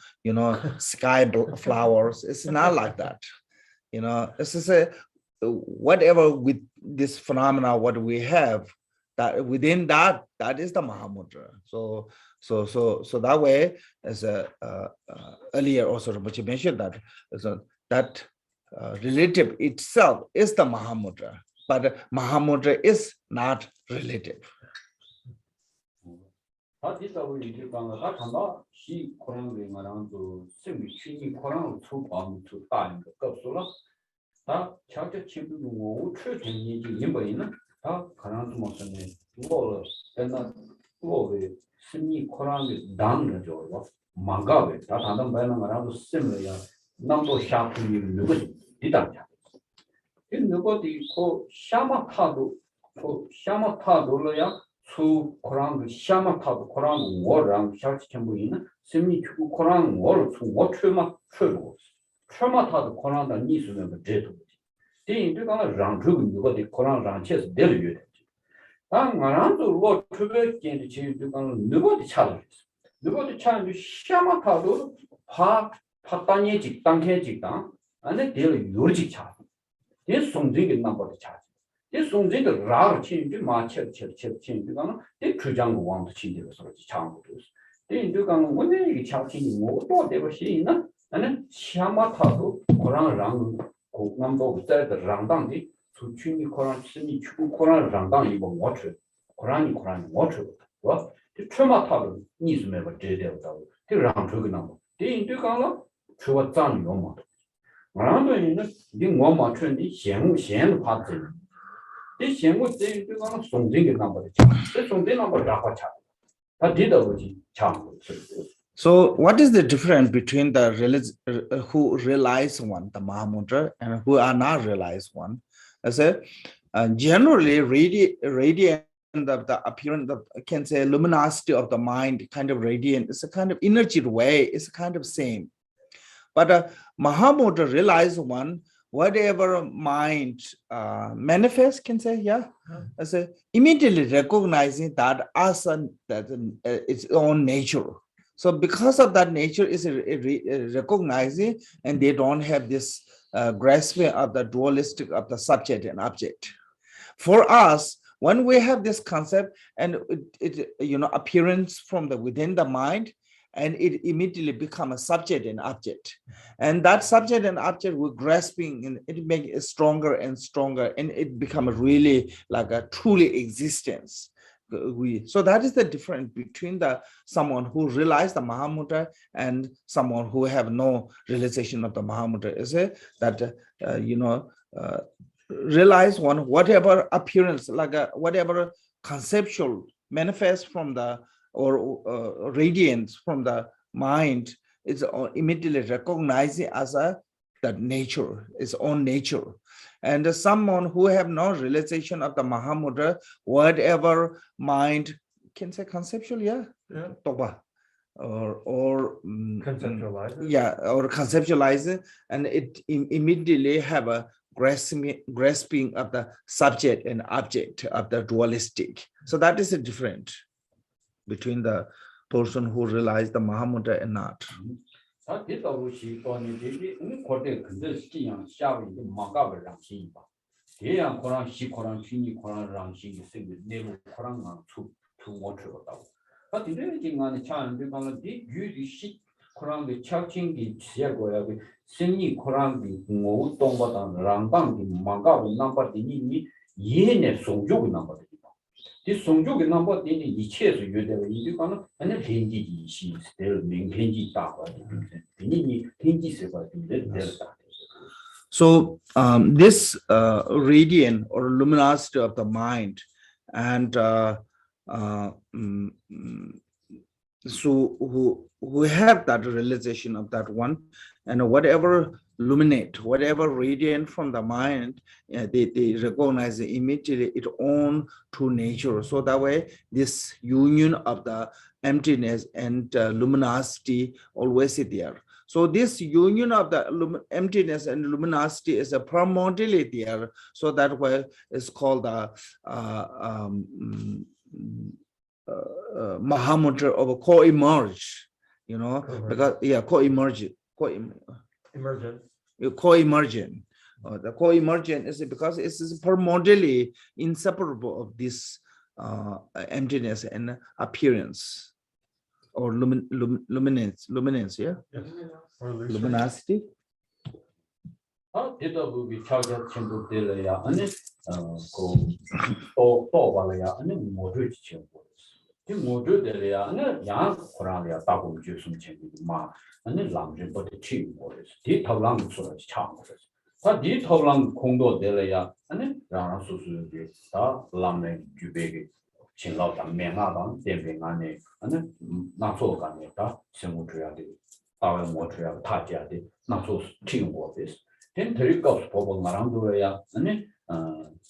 sky flowers. It's not like that. This is whatever with this phenomena what we have, that within that is the Mahamudra. So that way, as earlier also Rinpoche mentioned that relative itself is the Mahamudra, but Mahamudra is not relative. 수 코랑 샤마타도 코랑 워랑 샤치 첨부이는 심리 추구 코랑 워를 추워 추마 추고 추마타도 코랑다 니스는 제도 디인들가 랑주고 이거디 코랑 랑체스 데르유 당 마란도 로 추베겐지 지들가 누구디 차를 누구디 차는 샤마타도 파단이 직당해 직당 안에 데르 요지 차 이 송진이 남버디 차 이 송진도 라르 친지 마체 친지가 이 주장 왕도 친지로서 장고도 이 인도가 원래 이 차친이 뭐또 되고 시나 나는 샤마타도 코랑랑 고남도 부자의 랑당디 수춘이 코랑 신이 추구 코랑 랑당 이거 뭐죠 코랑이 뭐죠 와 최마타도 니스메가 제대로다고 그 랑저기 나고 이 인도가 주와 짱이 너무 말하는 있는 이 뭐만 천디闲파트 이 생고 때 그거는 송진이 넘버지. 그 송진 넘버 라고 차. 다 뒤더지 참. So what is the difference between the who realize one, the Mahamudra, and who are not realized one? I said, generally radiant of the appearance of, can say, luminosity of the mind, kind of radiant. It's a kind of energy way. It's kind of same. But Mahamudra realized one. Whatever mind manifests, can say, as immediately recognizing that as its own nature. So because of that nature is recognizing, and they don't have this grasping of the dualistic of the subject and object. For us, when we have this concept and it appearance from within the mind, and it immediately becomes a subject and object. And that subject and object we're grasping, and it makes it stronger and stronger, and it becomes really like a truly existence. So that is the difference between someone who realized the Mahamudra and someone who have no realization of the Mahamudra. Is it that, realize one, whatever appearance, like whatever conceptual manifests from or radiance from the mind is immediately recognizing as that nature, its own nature. And someone who have no realization of the Mahamudra, whatever mind, can say conceptual, or conceptualize it. or conceptualize it, and it immediately have a grasping of the subject and object of the dualistic. So that is a difference between the person who realized the Mahamudra and not. 이 성적의 넘버 되는 이체에서 요대로 이거는 아니 현지 시스템을 명현지 따고 이 현지세가 된다. So this radiant or luminosity of the mind, and so who have that realization of that one, and whatever illuminate, whatever radiant from the mind, they recognize immediately its own true nature. So that way, this union of the emptiness and luminosity always is there. So this union of the emptiness and luminosity is a permanently there. So that way it's called the MAHAMUDRA of co-emerge, you know, because co-emergent. Emergent. Co-emergent. The co-emergent is because it's permanently inseparable of this emptiness and appearance. Or luminance, yeah? Yes. Or lucid. Luminosity. 대답이 차게 전부들이야. 아니 또 말이야. 아니 모두 지금 이 모두들이야. 아니 양 고라리아 따고 주선 책이 막 아니 람진부터 치고 그래서 뒤 털랑 소리 참 그래서 다뒤 털랑 공도들이야. 아니 라나 소수들이 다 람네 주베기 진로다 명하다 대변안에 아니 나소간에 다 생물주야들 다른 모주야 타지야들 나소 치고 그래서 덴트리가 보고 말한도야 아니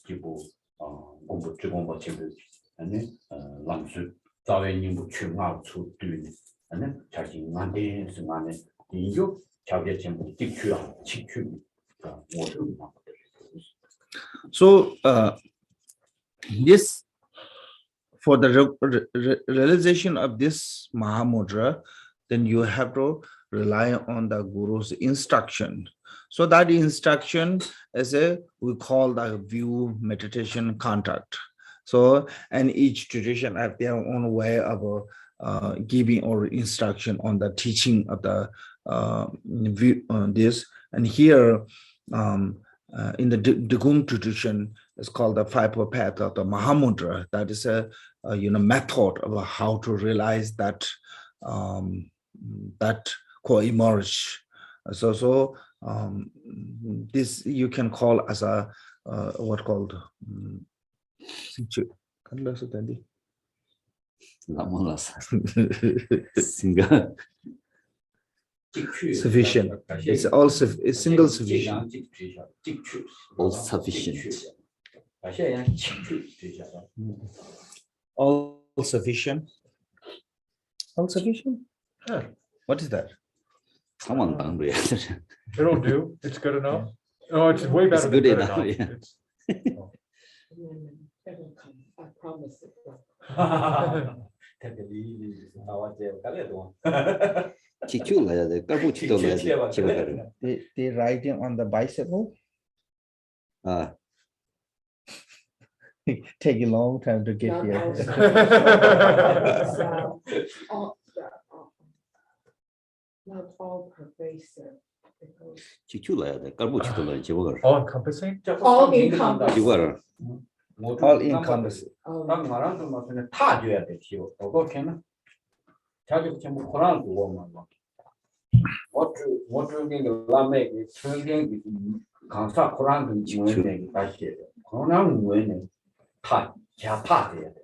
기부 공부 주공부 친구 아니 람수 자외님부 충하고 추드니 아니 자신만데 승안에 이요 자기 친구 직추야 직추 모두 So this for the realization of this Mahamudra, then you have to rely on the Guru's instruction. So that instruction is we call the view meditation contract. So, and each tradition have their own way of giving or instruction on the teaching of the view on this. And here in the Degum tradition, it's called the five path of the Mahamudra. That is a method of how to realize that that co-emerge. So this you can call as a what called sufficient. It's also it's single sufficient. All sufficient. All sufficient. All sufficient. Yeah. What is that? Someone hungry. It'll do. It's good enough. Oh, it's way better It's than good good enough, enough. yeah. It's- It'll come. I promise it will. 지켜야 돼. 깔보치도 넣어야 돼. 지켜야 They riding on the bicycle. 아, Take a long time to get Not here. also- all- Not all pervasive. because 지켜야 돼. 깔보치도 넣어야 지워가. All encompassing? All encompassing. 지워가. All encompassing. all- 딱 말한 좀 맞으면 다 줘야 돼. 지워. 그렇게는 자기 전부 고난 두고만 막. 뭐주게 라메 천경 강사 고난 좀 지원해 다시. 고난 뭐네. 다 자파돼야 돼.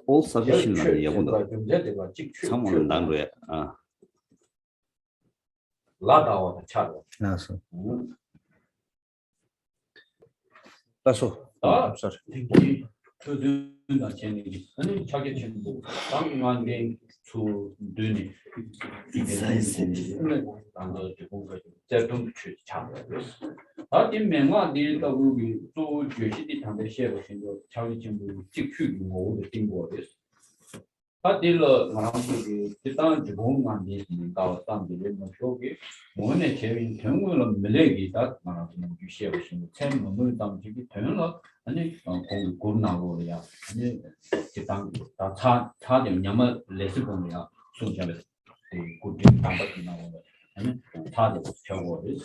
All sufficient 나 예본다. 문제가 직출. 상문은 난로야. 아, 라다와 차로. That's all. 아, I'm sorry. 그들나 제니 아니 자기 친구 당만게 수들이 안도 공부 제동 취 참. 아디 명화 니가 우리 또 교실이 담배 시에고 신고 자기 친구 직취 뭐를 띵거です. 아디를 말하기 일단 지금만 니가 상대를 뭐게 뭐네 제일 경우는 밀레기다 말하는 교시에고 신고 참 몸을 담기기 되는 아니 공부 고르나고야 아니 기타 다 차dem 냐마 레스본이야 손잡에 이 고딩 담바기 나오고 아니 차dem 겨워를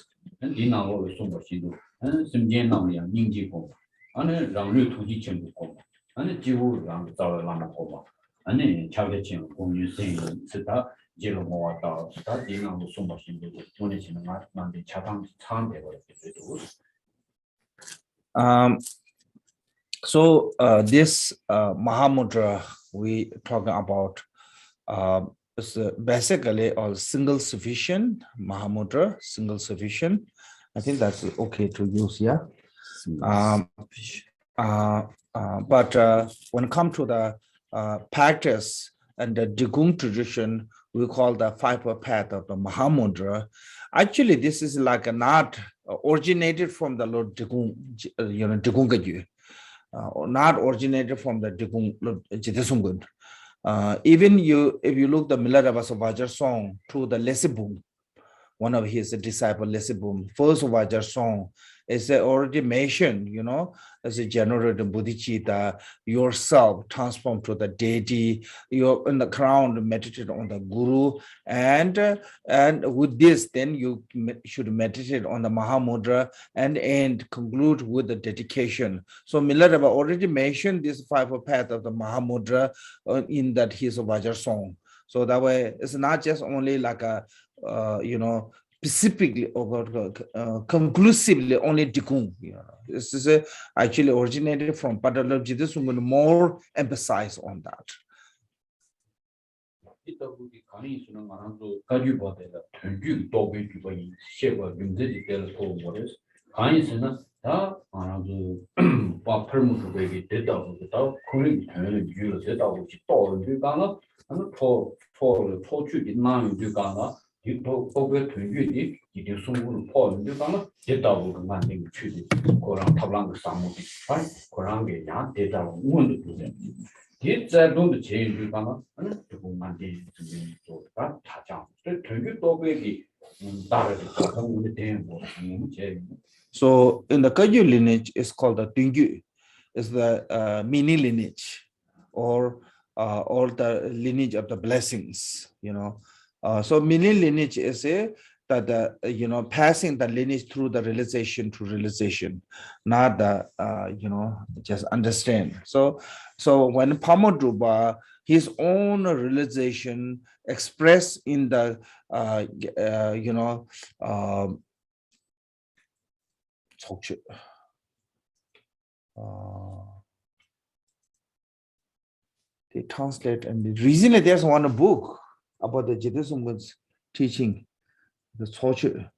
이 나오고 손버시도 아니 심지에 나오냐 닝지고 아니 랑류 투지 전부고 아니 지구랑 자라라는 거 봐. 아니 자격증 공유생 스타 지로 모았다 스타 디나도 숨바신데 보내지는 만데 차방 차한대 버렸겠죠. So this Mahamudra we talking about is basically all single sufficient Mahamudra, single sufficient. I think that's okay to use here. But when it comes to the practice and the Digung tradition, we call the five path of the Mahamudra. Actually, this is like a not originated from the Lord Digung, Digung Gaju, not originated from the Digung Jidesungun. Even if you look the Milaravasa Vajar song through the Lesibum, one of his disciple Lesibum, first Vajar song is already mentioned, as a generated bodhicitta, yourself transformed to the deity, you're in the crown, meditate on the guru, and with this, then you should meditate on the Mahamudra and conclude with the dedication. So Milarepa already mentioned this five path of the Mahamudra in that his Vajar song. So that way, it's not just only like a specifically or conclusively only Digung. This is actually originated from Padalabji. This will more emphasize on that. So in the Kagyu lineage, it's called the Tungyu. It's the mini lineage, or the lineage of the blessings. So mini lineage is that passing the lineage through the realization to realization, not the just understand. So when Pamadrupa, his own realization expressed in the they translate, and recently there's one book about the Jidesumgun's teaching, the Chochu.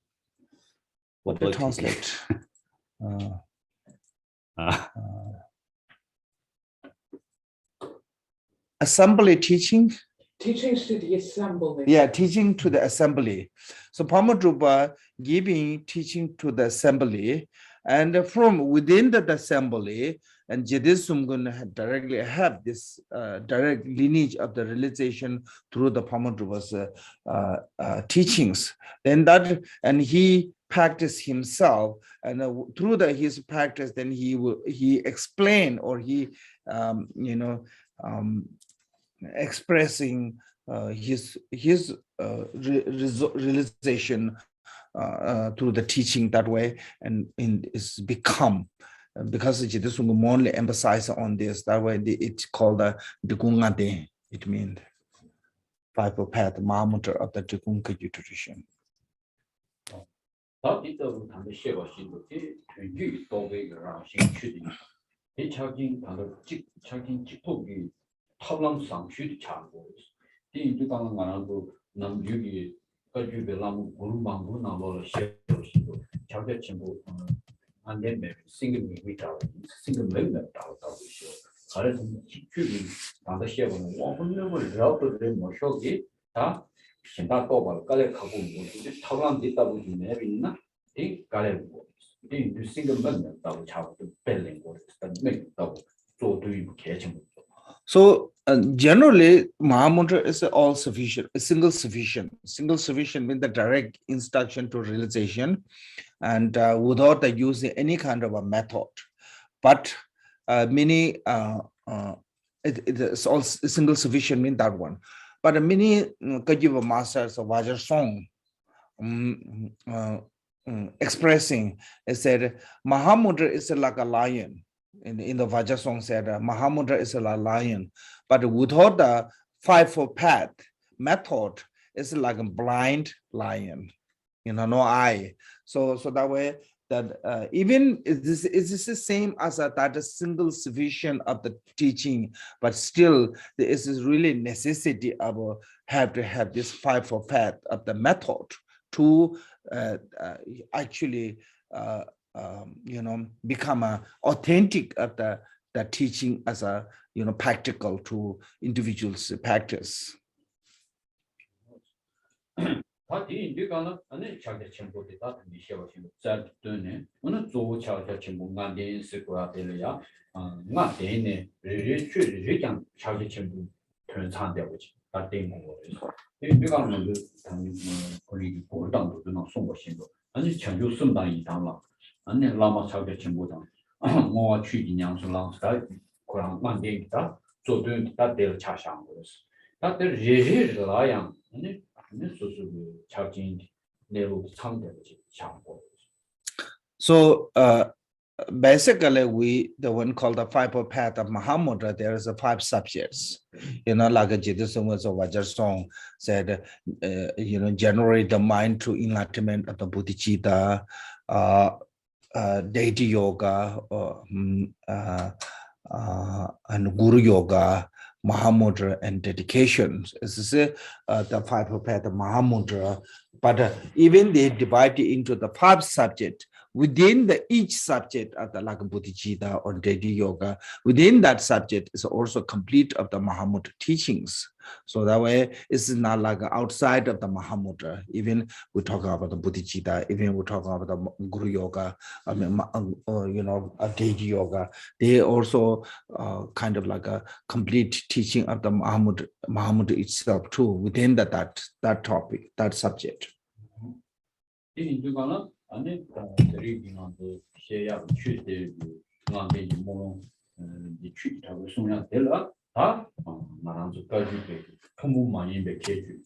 What they translate? Assembly teaching. Teachings to the assembly. Yeah, teaching to the assembly. So Pamadrupa giving teaching to the assembly, and from within the assembly, and Jedisumgun directly have this direct lineage of the realization through the Pamadrupa's teachings. Then that, and he practiced himself, and through his practice, then he explain, or he expressing his realization through the teaching that way, and it's become, because this will more emphasize on this, that way it's called the Digungade. It means five path Mahamudra of the Digung Kagyu tradition. So generally, Mahamudra is all sufficient, single sufficient. Single sufficient means the direct instruction to realization, and without the using any kind of a method. But many, it's all single sufficient mean that one. But many Kajiva masters of Vajar song expressing, it said Mahamudra is like a lion. in the Vajra song said, Mahamudra is a lion, but without the fivefold path method, it's like a blind lion, no eye. So that way, that even is this the same as that a single sufficient of the teaching, but still there is this really necessity of have to have this fivefold path of the method to actually become a authentic of the teaching as a practical to individuals practice. 다디 인디가는 안에 자기 첨부도 다 미셔버신 자 되네 오늘 조 자기 첨부 만데 있을 거야 되려야 나 되네 리리장 자기 첨부 편찬돼 보지 다 되는 거예요 인디가는 그 우리 보당도 좀 송거신도 아니 전주 선당 이당라 안에 라마 자기 첨부당 뭐 취기냥수랑 다 그런 만데 있다 조든 다 될 차상 거였어 다들 리리라양 아니 So basically, the one called the fivefold path of Mahamudra, there is a 5 subjects. Like a Jidusumwas of Vajra song said, generate the mind to enlightenment of the Bodhicitta, deity yoga, and Guru yoga, Mahamudra, and dedications. This is the 5 path of Mahamudra, but even they divide it into the 5 subjects. Within each subject of the like Bodhicitta or deity yoga, within that subject is also complete of the Mahamudra teachings. So that way, it's not like outside of the Mahamudra. Even we talk about the Bodhicitta, even we talk about the Guru yoga, deity yoga. They also kind of like a complete teaching of the Mahamudra itself too, within that topic, that subject. 아니 드리기는 해야 취대 나한테 뭐 취하고 소냐 될라 다 말한서 가지고 통무 많이 베케지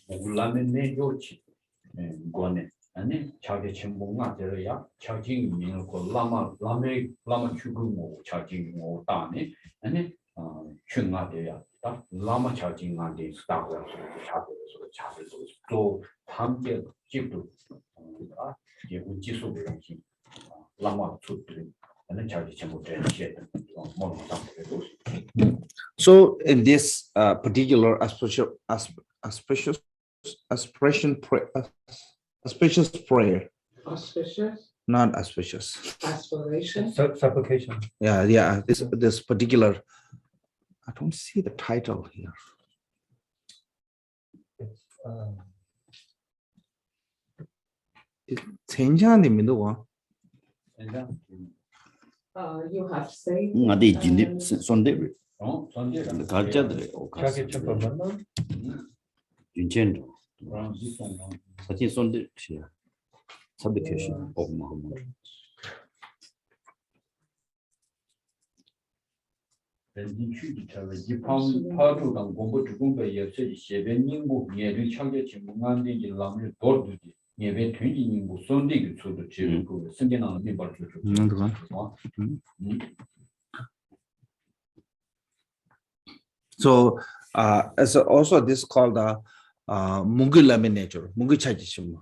몰라면 내 요치 거네 아니 자기 전공가 되어야 자기 민을 고 라마 추구고 자기 뭐 다네 아니 춘가 되어야 다 라마 자기 안에 스타고 자기도 또 함께 집도 So in this particular auspicious prayer, not auspicious, Aspiration. Supplication. Yeah. This particular, I don't see the title here. Chen-Nga You have said. 어디 진입 손대 가짜들 자기 첨부 만나? 윤첸 같이 손대 supplication of Mahamudra. 파주당 공부 주공부에 옆에 세변인구 예를 창제 전문가인데 라면 돌듯이 예배 퇴진인구 손대기 초도 지금 그 생겨나는 민발 주죠. So as also this called the Mungu laminator, Mungu Chajishim,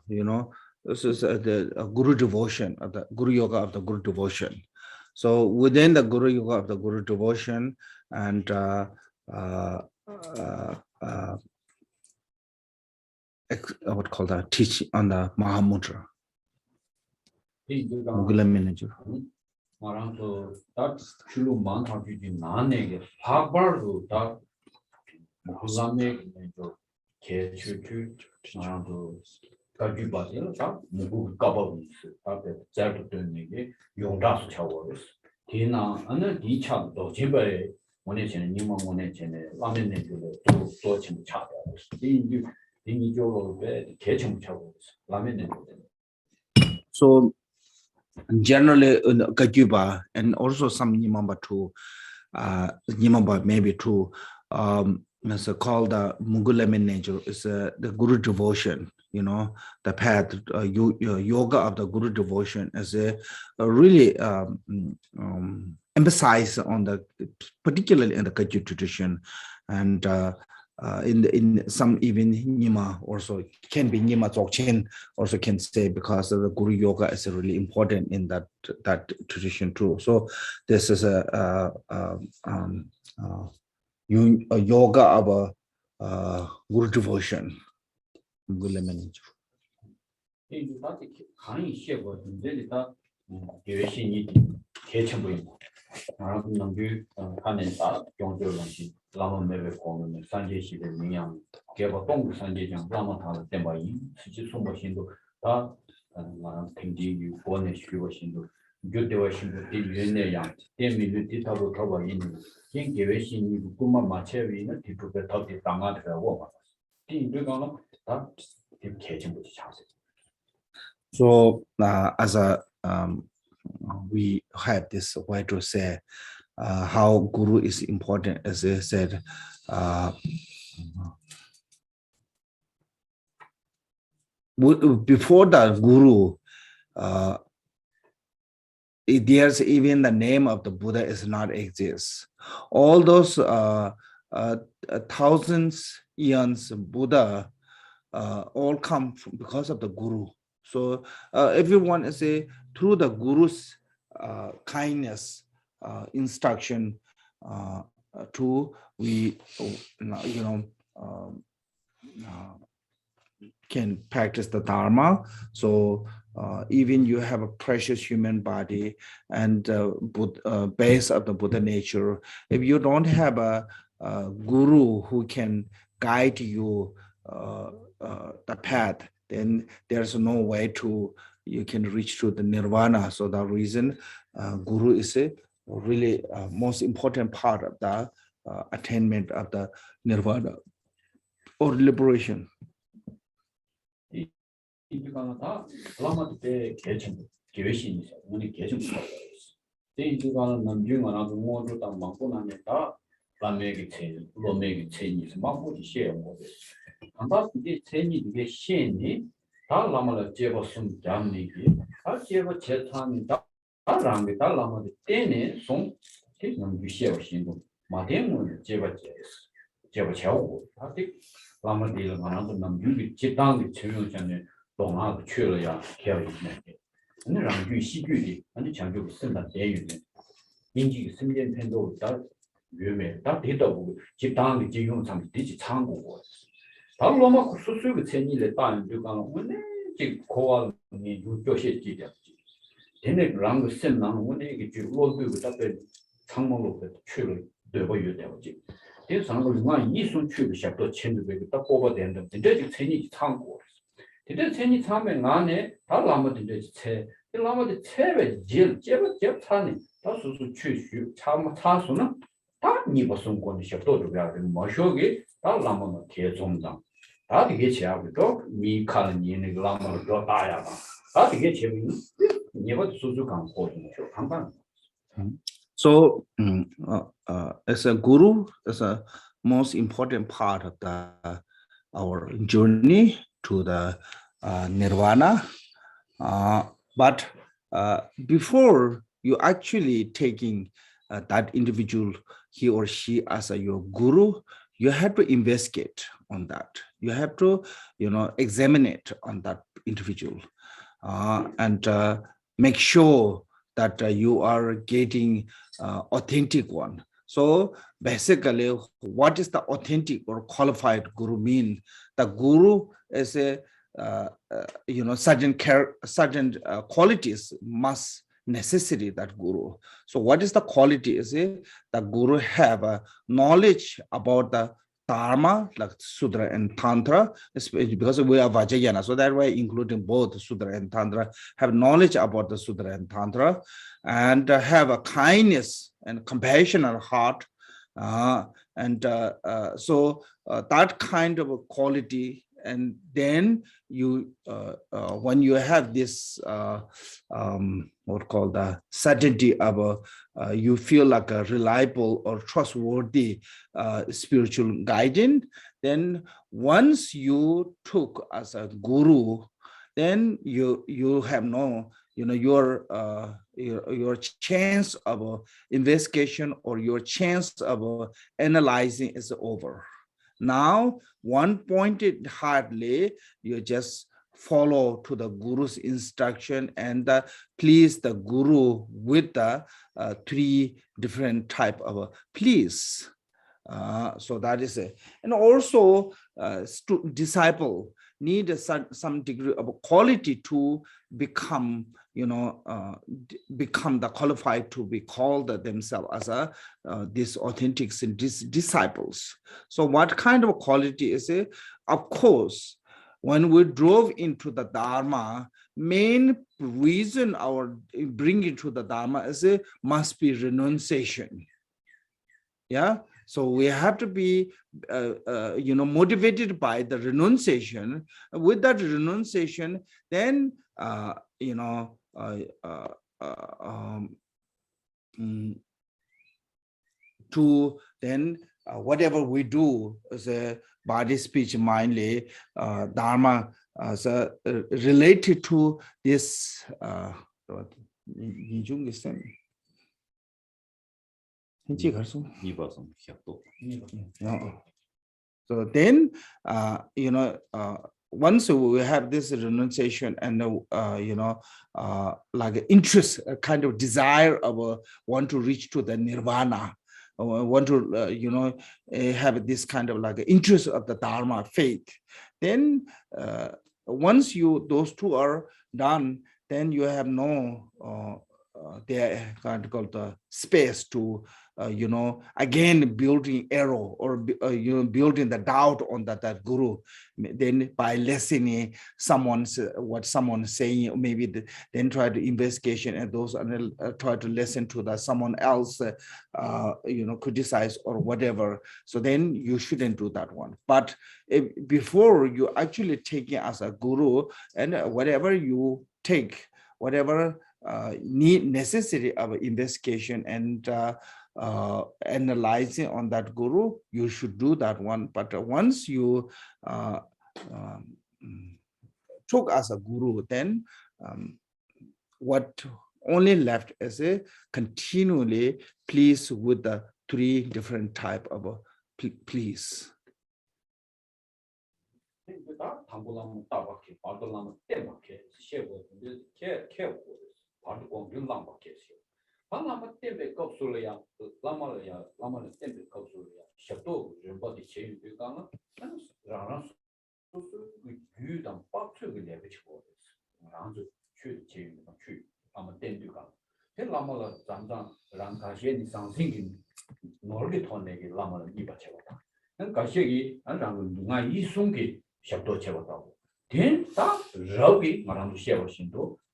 this is the Guru devotion, of the Guru yoga of the Guru devotion. So within the Guru yoga of the Guru devotion and what called that teaching on the Mahamudra. Mungu laminator. 말한서 딱 줄로 많다 주지 나네게 파벌도 딱 무함에 저 개출출 말한서 가지 봐요 딱 무고 까버리 앞에 잘도 되는 게 용다스 차워스 디나 안에 디차도 집에 원해지는 님은 원해지는 라면에 또 지금 차요 이니조로 배 개청 차고 라면에 So generally in Gajuba and also some Nimamba too, Nimamba maybe too, it's called the Mungulamin nature, is the Guru devotion, the path, yoga of the Guru devotion is a really emphasize on the, particularly in the Kagyu tradition, and in some even Nima also can be Nima Dzogchen also can say, because the Guru Yoga is really important in that tradition too. So this is a yoga of a Guru devotion. Guru manage. So as a we had this way to say how Guru is important, as I said. Before the Guru, there's even the name of the Buddha is not exist. All those thousands eons Buddha all come from, because of the Guru. So everyone is through the Guru's kindness, instruction, to we can practice the Dharma. So even you have a precious human body and base of the Buddha nature, if you don't have a Guru who can guide you the path, then there's no way to you can reach to the nirvana. So the reason Guru is a really most important part of the attainment of the nirvana or liberation. So as a Guru, is a most important part of our journey to the nirvana. But before you actually taking that individual, he or she, as your Guru, you have to investigate on that. You have to, examine it on that individual, and make sure that you are getting authentic one. So basically, what is the authentic or qualified Guru mean? The Guru is a certain qualities must necessity that Guru. So what is the quality? Is it the Guru have a knowledge about the Dharma, like Sudra and Tantra, because we are Vajrayana, so that way including both Sudra and Tantra, have knowledge about the Sudra and Tantra, and have a kindness and compassionate heart, so that kind of a quality. And then you, when you have this, what called the certainty of you feel like a reliable or trustworthy spiritual guidance, then once you took as a Guru, then you have no your chance of investigation or your chance of analyzing is over. Now, one pointed hardly, you just follow to the guru's instruction and please the guru with the three different type of please. So that is it. And also disciple need some degree of quality to become, become the qualified to be called themselves as this authentic disciples. So what kind of quality is it? Of course, when we drove into the Dharma, main reason our bringing to the Dharma is it must be renunciation. Yeah. So we have to be, motivated by the renunciation. With that renunciation, then, to then whatever we do as a body, speech, mindly, Dharma, related to this. So then, once we have this renunciation and, like interest, a kind of desire of want to reach to the nirvana, want to, have this kind of like interest of the Dharma faith, then once those two are done, then you have no, they can't call the space to, again building error or building the doubt on that guru. Then by listening what someone is saying, maybe then try to investigation and those try to listen to someone else, criticize or whatever. So then you shouldn't do that one. But before you actually taking as a guru, and whatever you take, whatever necessity of investigation and analyzing on that guru, you should do that one. But once you took as a guru, then what only left is a continually please with the three different type of please.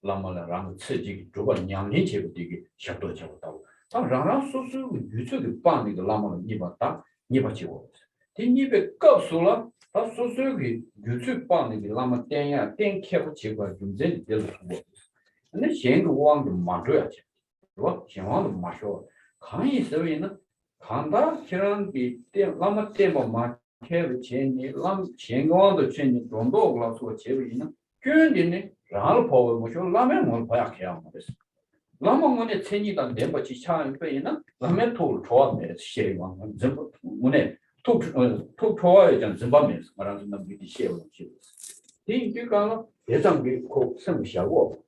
Lamala Ram Tsiji, Juba Nyangin Chebutigi, Shadow Chabotao. Some Rana Susu, you took the Pandi, the Lama Nibata, Nibachi. Tinibe Gosula, that's Susu, you took Pandi, the Lama Tanya, Ten Kevachiva, Jumzen, the and then she won the Madrid. What she won the Masho. Can you say in Kanda, Kiran be Lama Temo, Kev Chenny, Lam Chengon, the Chenny, Rondo, Glass or Chevina, Kundin. Ral power motion, Lamen won't buy a campus. Lamon Chenny than but child paying, Lamen told Troy, shaving on Zimbabwe, took Troy and Zimbabwe, around the British shave. Think you got a some cook some shall walk.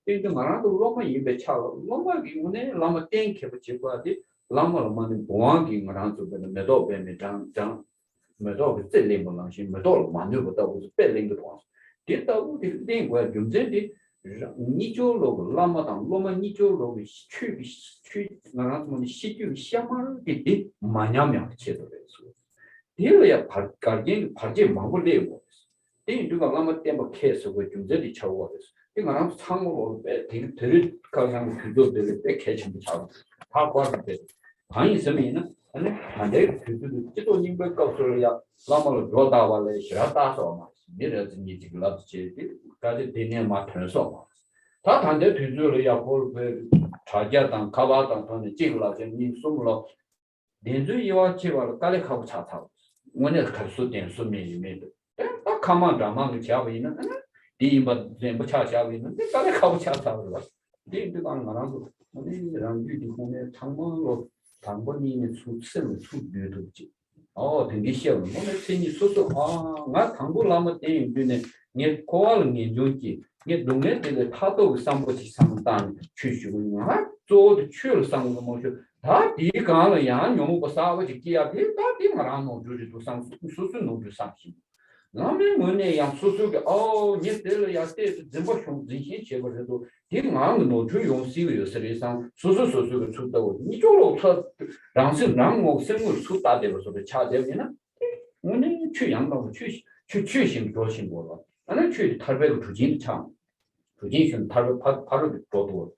Think the Marado Loma in the child, Loma Gune, Lama think of Chipati, Lama money walking around to the meadow, and down, meadow with the label launching, meadow, maneuver that was belling the ones. Did the thing where you did it, Nijo logo, Lamadan, Loma Nijo logo, street, Naratman, Shitu, Shama, did it, Manamia, Chedres. Here, Guardian, Party Mongol was. They do a Lama Temple case of which you did each other. Think around some of it, Terry Kazan to do the catching the child. How was it? High Samina, and they to do the Tito Nimber Culturia, Lama Roda, Shirata or mirrors need to love charity, got it in my turn so much. That handed to Julia Paul Trajet and Kavat and the Jinglas and in Sumlo. Then do you are Chival Calico Chat house. When it comes to them, so many made it. Come on, among the Chavina, but then Bacha, they got a couch out of us. They began around the Tangmo, Tangoni, two beautiful. Oh, the Mission, not Tango Lama thing, near calling in Joji, yet don't let the tato somebody sometime choose you. So the chill some of the motion. That the Gala Yan, Yomo Basawa, the Kia, that the Marano, to some Susu to something. Nami money yang susu ke ni dele ya te zimbo shong zi che ba do ti ngang no ju yong si yo se le sang susu ke chu da ni zhou lo che rang se rang mo sen mo chu da de lo so de cha de ni na money去阳道去行多行过了那去台北的出境场出境行台北爬了多多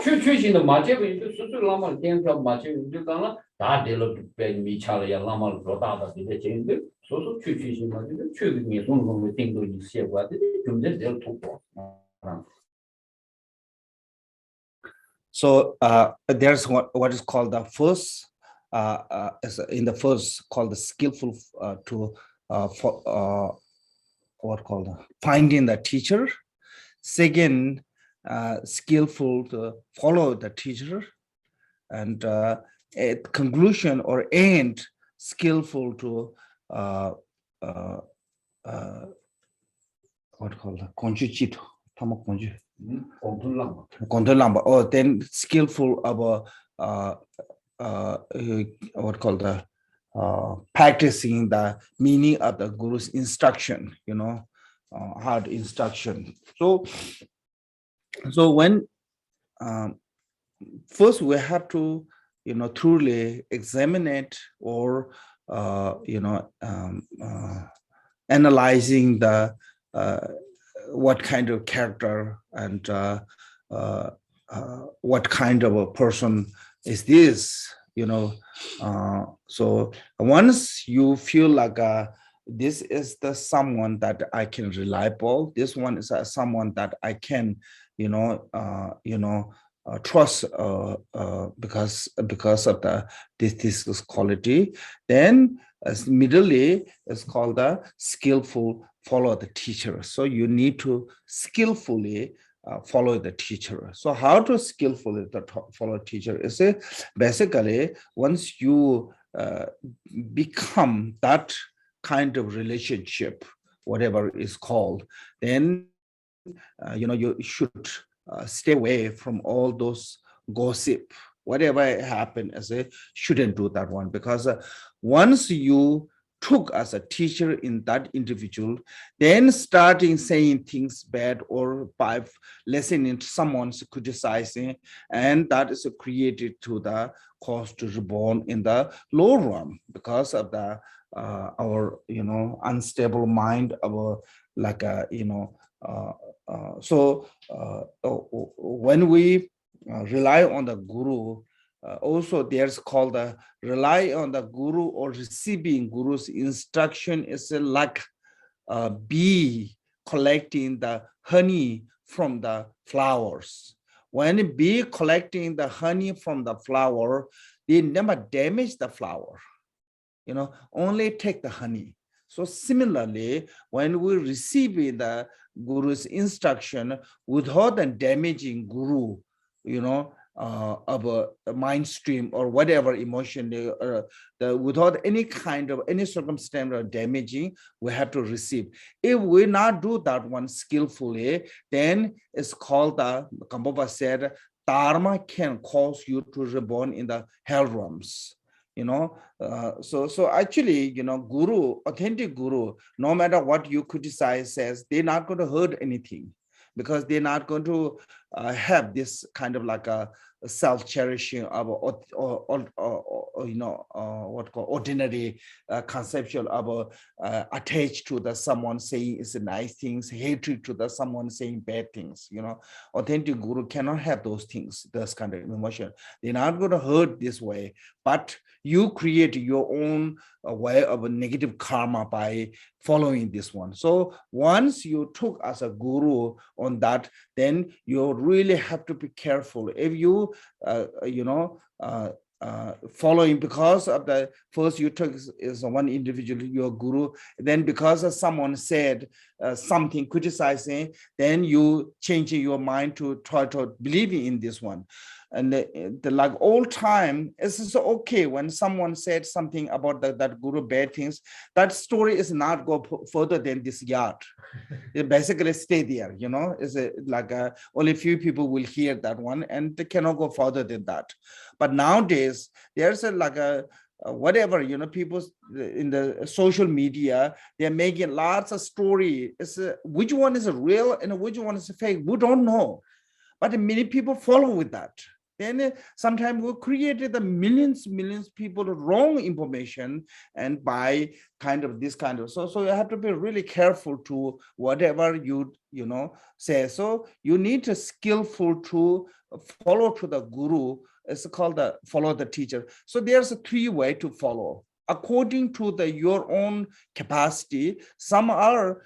去行的嘛这个就susu拉嘛点票嘛这个就讲了大的了被米cha了呀拉嘛多大的这些钱的所以去行嘛就是去你从中的定都一些过的中间只要突破So there's what is called the first in the first called the skillful what called finding the teacher. Second, skillful to follow the teacher, and at conclusion or end, skillful to what called conjugito, or then skillful about what called the practicing the meaning of the Guru's instruction, hard instruction. So when first we have to truly examine it or analyzing the what kind of character and what kind of a person is this, so once you feel like this is the someone that I can reliable, this one is someone that I can trust because of this quality, then middle is called the skillful follow the teacher. So you need to skillfully follow the teacher. So how to skillfully follow teacher is basically once you become that kind of relationship, whatever is called, then you should stay away from all those gossip, whatever happened as shouldn't do that one, because once you took as a teacher in that individual, then starting saying things bad or by listening to someone's criticizing, and that is created to the cause to reborn in the low run because of the our unstable mind, our like so when we rely on the Guru, also there's called the rely on the Guru or receiving Guru's instruction is like bee collecting the honey from the flowers. When a bee collecting the honey from the flower, they never damage the flower, only take the honey. So similarly, when we receive the Guru's instruction without the damaging Guru, of a mind stream or whatever emotion, without any kind of any circumstance or damaging, we have to receive. If we not do that one skillfully, then it's called the Kambhava said, Dharma can cause you to reborn in the hell realms. So actually, Guru, authentic Guru, no matter what you criticize, says they're not going to hurt anything, because they're not going to have this kind of like a self-cherishing of what called ordinary conceptual of attached to the someone saying is nice things, hatred to the someone saying bad things. Authentic Guru cannot have those things, this kind of emotion. They're not going to hurt this way, but you create your own way of a negative karma by following this one. So once you took as a Guru on that, then you really have to be careful. If you following because of the first you took is one individual, your guru, then because of someone said something criticizing, then you change your mind to try to believe in this one. And the like all time, it's okay when someone said something about that guru bad things, that story is not go further than this yard. It basically stay there, you know, is like only few people will hear that one and they cannot go further than that. But nowadays there's like a whatever, you know, people in the social media, they're making lots of story. It's which one is real and which one is fake, we don't know, but many people follow with that. Then sometimes we created the millions people wrong information, and by kind of this kind of, so you have to be really careful to whatever you know say. So you need to skillful to follow to the guru. It's called the follow the teacher. So there's a 3 way to follow according to your own capacity. Some are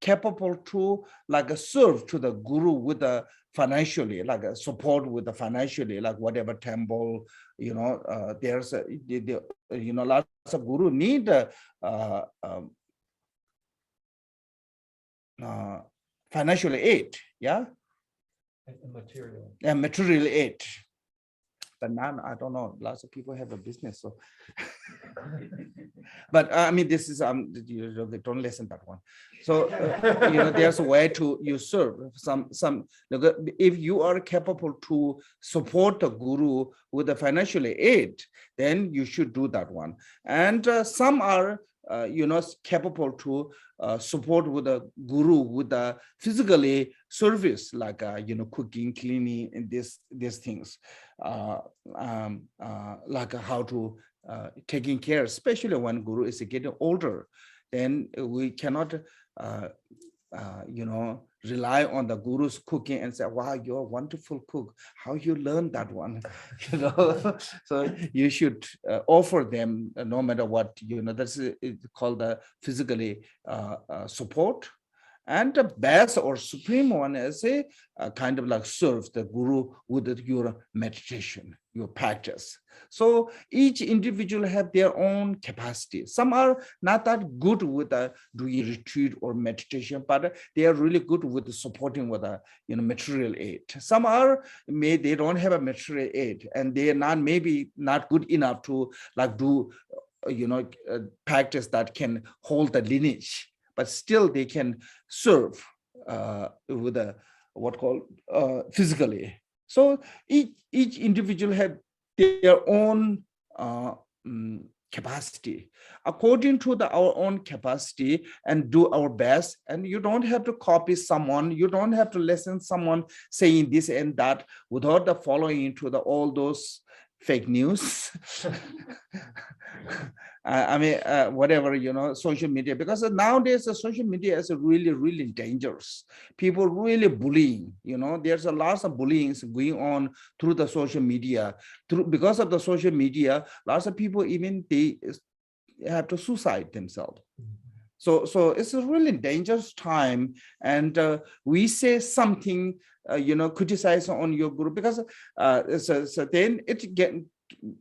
capable to like serve to the guru with the financially, like a support with the financially, like whatever temple, you know, there's a, you know, lots of guru need financial aid, yeah, and material aid. But now I don't know, lots of people have a business, so but I mean, this is you don't listen that one. So you know, there's a way to you serve some if you are capable to support the guru with the financial aid, then you should do that one. And some are you know, capable to support with the guru with the physically service, like you know, cooking, cleaning, and these things, like how to taking care, especially when guru is getting older. Then we cannot you know, rely on the guru's cooking and say, wow, you're a wonderful cook, how you learned that one, you know. So you should offer them no matter what, you know, that's called the physically support. And the best or supreme one is a kind of like serve the guru with your meditation, your practice. So each individual have their own capacity. Some are not that good with doing retreat or meditation, but they are really good with supporting with you know, material aid. Some are they don't have a material aid, and they are not maybe not good enough to like do you know, practice that can hold the lineage, but still they can serve with a what called physically. So each individual have their own capacity according to our own capacity, and do our best. And you don't have to copy someone, you don't have to listen someone saying this and that without the following into all those fake news. I mean, whatever, you know, social media, because nowadays the social media is really dangerous. People really bullying, you know, there's a lot of bullying going on through the social media. Because of the social media, lots of people even they have to suicide themselves. So it's a really dangerous time. And we say something, you know, criticize on your guru, because so then it get,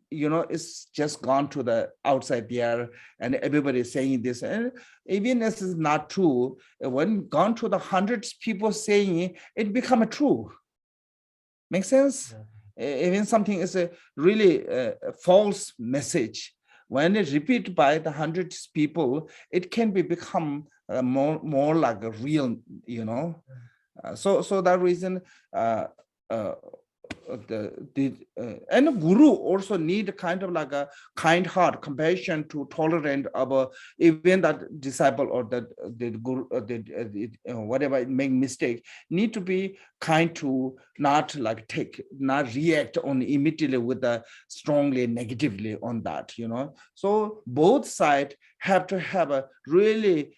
you know, it's just gone to the outside there, and everybody is saying this, and even this is not true. When gone to the hundreds people saying it, it become a true. Make sense? Yeah. Even something is a really false message, when it's repeated by the hundreds people, it can become more like a real, you know. So that reason and the guru also need kind of like a kind heart, compassion to tolerate about even that disciple or the guru, whatever make mistake, need to be kind to not like not react on immediately with the strongly negatively on that, you know. So both sides have to have a really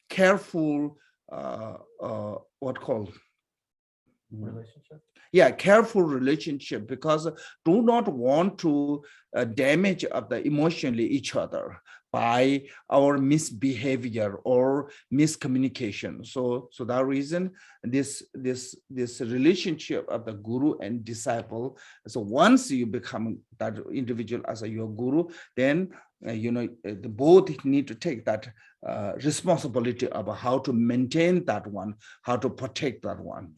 careful what called relationship. Yeah, careful relationship, because do not want to damage of the emotionally each other. by our misbehavior or miscommunication. So that reason, this relationship of the guru and disciple. So once you become that individual as your guru, then the both need to take that responsibility about how to maintain that one, how to protect that one.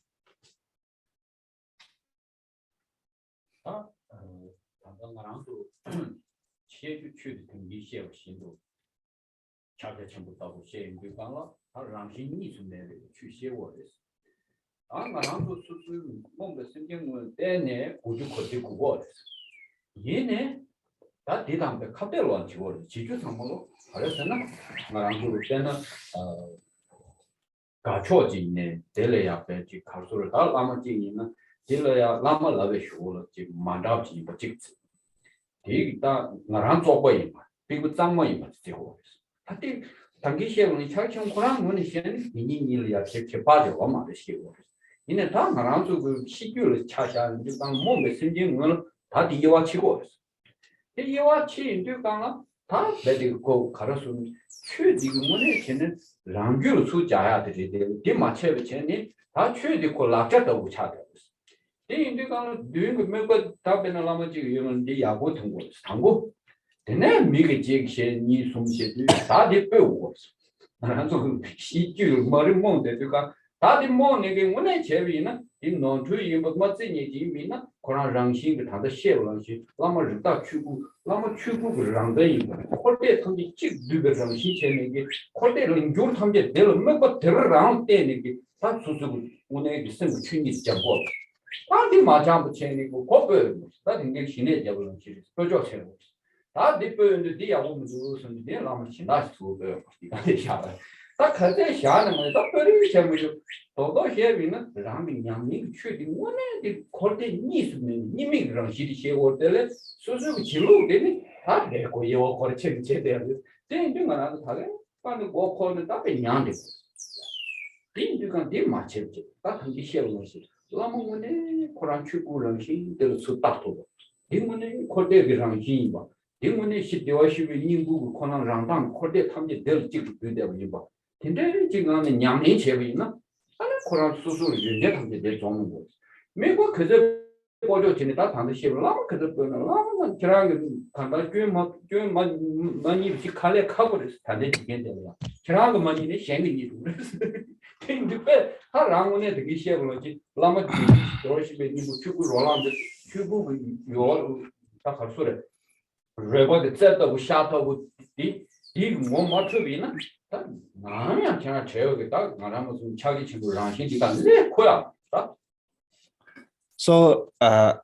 So I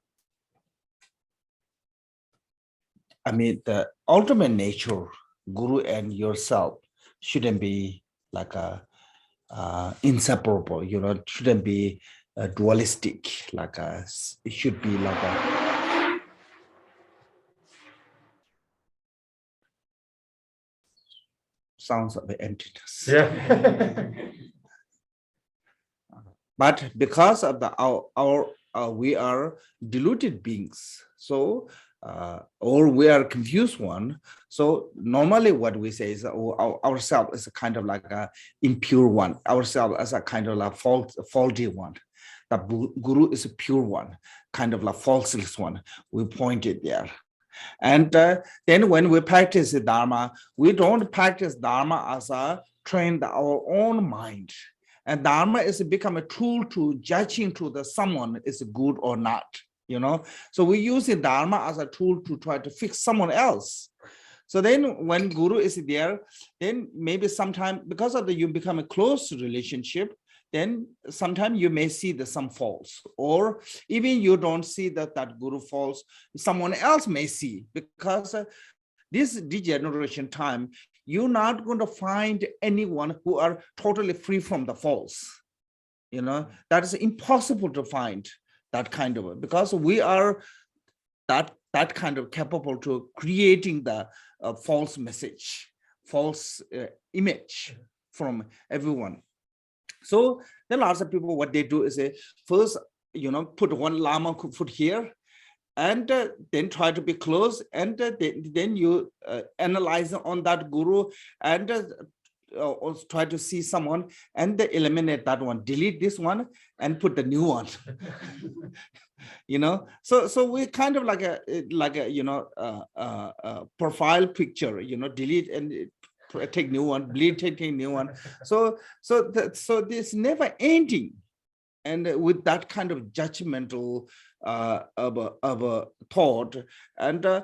mean, the ultimate nature, guru and yourself, shouldn't be like a inseparable. Shouldn't be dualistic. It should be like a. Sounds of emptiness. Yeah. But because of we are deluded beings, so or we are confused one. So normally what we say is ourselves is a kind of like a impure one. Ourselves as a kind of like faulty one. The guru is a pure one, kind of like faultless one. We pointed there. And then when we practice the Dharma, we don't practice Dharma as a train our own mind. And Dharma is become a tool to judging to the someone is good or not, So we use the Dharma as a tool to try to fix someone else. So then when Guru is there, then maybe sometime because of you become a close relationship, then sometimes you may see some faults, or even you don't see that Guru faults, someone else may see, because this degeneration time, you're not going to find anyone who are totally free from the faults. That is impossible to find that kind of, because we are that kind of capable to creating the false message, false image from everyone. So then lots of people, what they do is they first, put one Lama foot here, and then try to be close, and then you analyze on that guru, and also try to see someone and they eliminate that one, delete this one and put the new one. You know, so we kind of like a you know profile picture, you know, delete and take new one, delete, take new one. So this never ending, and with that kind of judgmental of a thought, and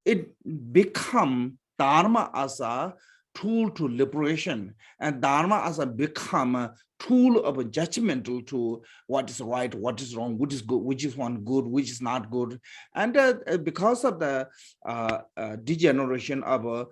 it become dharma as a tool to liberation, and dharma as a become a tool of a judgmental to what is right, what is wrong, which is good, which is one good, which is not good. And because of the degeneration of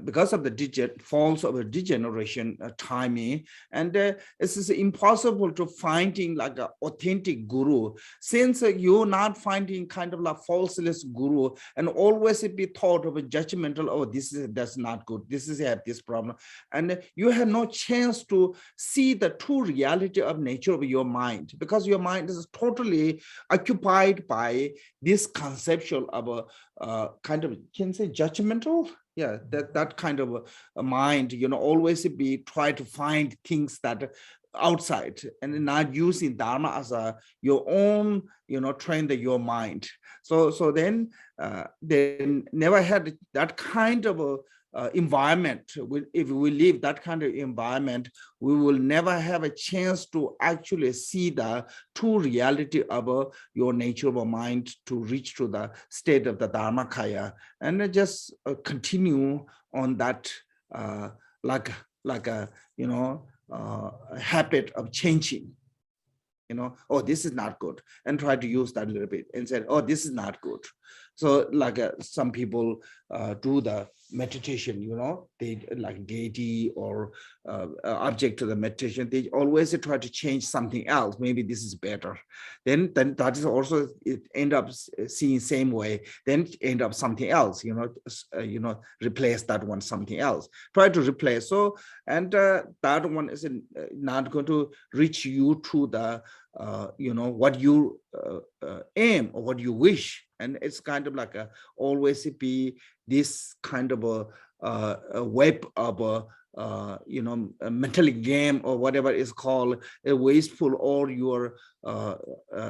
because of the falls of a degeneration timing, and it is impossible to finding like an authentic guru, since you're not finding kind of like falseless guru, and always be thought of a judgmental, oh, that's not good, this is have this problem, and you have no chance to see the true reality of nature of your mind, because your mind is totally occupied by this conceptual of a kind of, can say judgmental, yeah, that kind of a mind, you know, always be try to find things that outside, and not using dharma as your own, you know, train your mind. So then they never had that kind of a environment. If we live that kind of environment, we will never have a chance to actually see the true reality of your nature of a mind, to reach to the state of the Dharmakaya, and just continue on that like a, you know, habit of changing. You know, oh, this is not good, and try to use that a little bit and say, oh, this is not good. So like some people do the meditation, you know, they like deity or object to the meditation, they always try to change something else. Maybe this is better. Then that is also, it end up seeing same way, then end up something else, you know, replace that one something else, try to replace. So, and that one is not going to reach you to the you know, what you aim or what you wish. And it's kind of like always be this kind of a web of you know, a mental game or whatever is called, a wasteful all your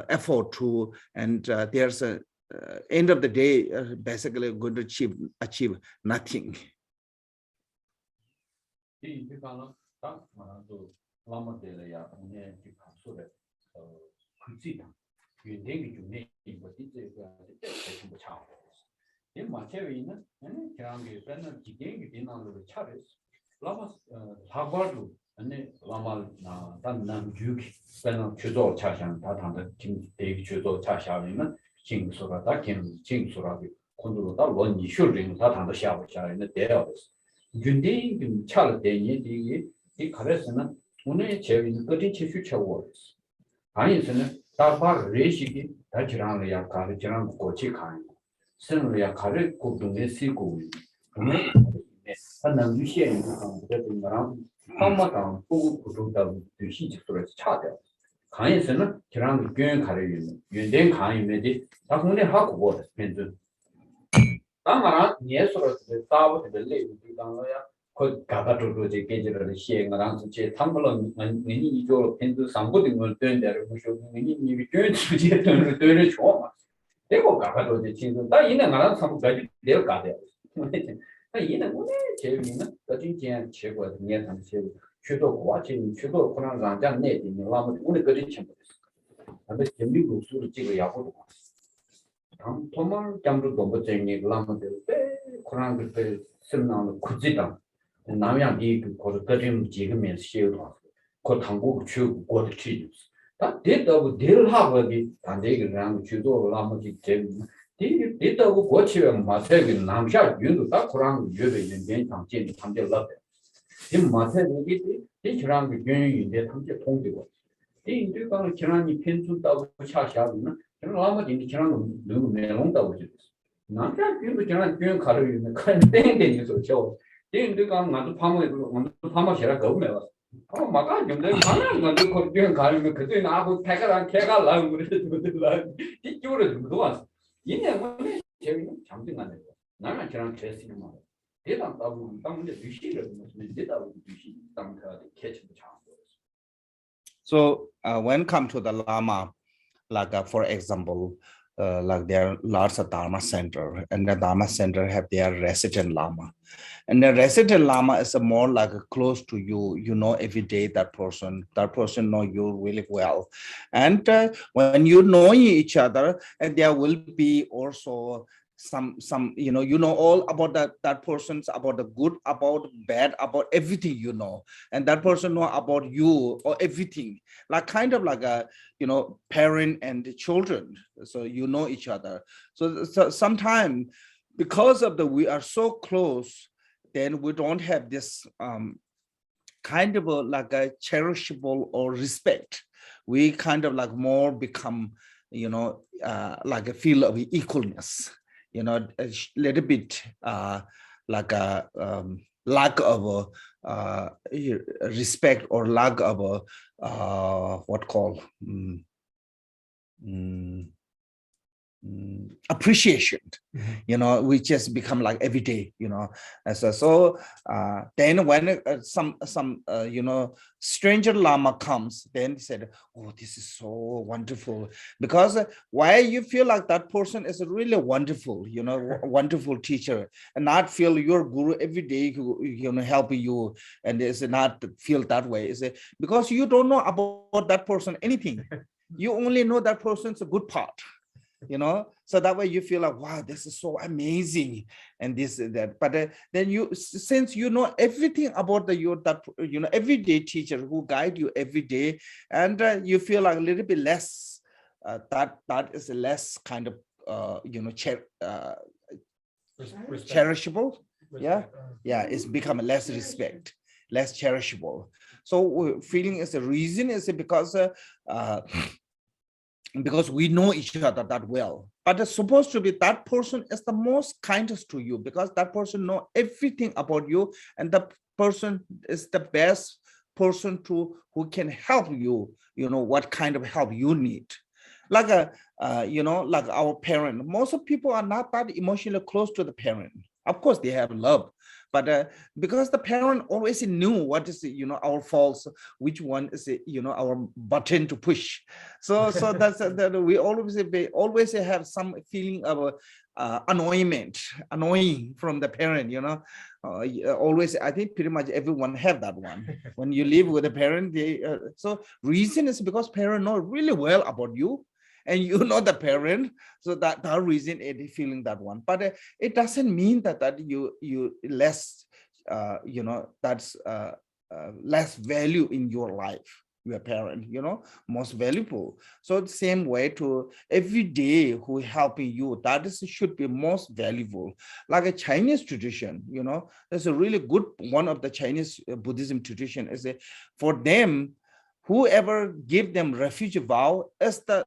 effort to, and there's a end of the day basically going to achieve nothing. 다바 레시기 다지랑 약간 지랑 고치 칸 선을 약간을 고동에 쓰고 오늘 하는 유시에 있는 거랑 한마당 보고 고동다 시집으로 차대 강에서는 지랑 교연 가르는 연된 강임에디 다군에 하고 뭐 펜드 아마라 예수로 따버들 레이디 당어야 그 가가도로제 계절의 시행을 제 탐블은 내니 이쪽 펜드 상고된 걸 된대로 무슨 내니 이미 교수제 돈을 돈을 줘. 대고 가가도제 친구 다 이는 나랑 상고까지 내가 가대. 나 이는 오늘 제일은 어딘지 최고 내가 제일 최도 고아진 최도 그런 장장 내디는 라면 오늘 거진 참. 근데 재미로 수를 찍어 야고도. 당 도만 잠도 너무 재미있는 라면들 때 그런 그때 쓸나는 굳이다. 남양이 그 거기까지 지금에 시에도 그 당국 추 거기 치지 다 됐다고 될 하고기 단대기랑 주도 라면이 제 됐다고 고치면 마세기 남샤 윤도 다 그런 유배 연된 장진 담대라 이 마세기 이 저랑 그 윤인데 담대 통되고 이 인도가 지난이 편수다고 차샤는 저는 라면이 지난 너무 내용다고 그랬어 남자 윤도 지난 윤 가르는 큰 땡땡이 소죠 인도가 나도 파마에 나도 파마시라 거면 막아 좀 내가 가는 건데 거기에 가면 그때 나하고 태가랑 걔가 나온 그래도 뒤쪽으로 좀 놓았어. 이내 뭐네 재미는 잠든가네. 나는 저랑 제스는 말. 대단 따고 땅인데 뒤시를 무슨 대다고 뒤시 땅가 캐치도 잘. So when come to the Lama, like for example, like there are lots of Dharma center, and the Dharma center have their resident Lama. And the resident Lama is a more like close to you. You know every day that person know you really well. And when you know each other, and there will be also some you know all about that person's about the good, about bad, about everything, you know, and that person know about you or everything, like kind of like a parent and children. So you know each other. So sometimes because of we are so close, then we don't have this kind of like a cherishable or respect. We kind of like more become, like a feel of equalness, a little bit like a lack of respect or lack of what called appreciation, we just become like every day, so then when some stranger Lama comes, then they said, oh, this is so wonderful, because why you feel like that person is a really wonderful, wonderful teacher, and not feel your guru every day who helping you, and is not feel that way, is it because you don't know about that person anything. You only know that person's a good part, so that way you feel like, wow, this is so amazing, and this and that. But then you, since you know everything about that everyday teacher who guide you every day, and you feel like a little bit less, that is less kind of cherishable. Yeah, it's become less respect, less cherishable. So feeling is the reason is because we know each other that well, but it's supposed to be that person is the most kindest to you, because that person know everything about you, and the person is the best person who can help you, what kind of help you need. Like like our parent, most of people are not that emotionally close to the parent. Of course they have love, but because the parent always knew what is our faults, which one is our button to push. So that's that we always have some feeling of annoying from the parent, always. I think pretty much everyone have that one. When you live with a parent, so reason is because parent know really well about you, and you know the parent, so that reason it is feeling that one. But it doesn't mean that you less that's less value in your life, your parent, most valuable. So the same way to every day who helping you, that is should be most valuable. Like a Chinese tradition, there's a really good one of the Chinese Buddhism tradition is for them, whoever give them refuge vow is the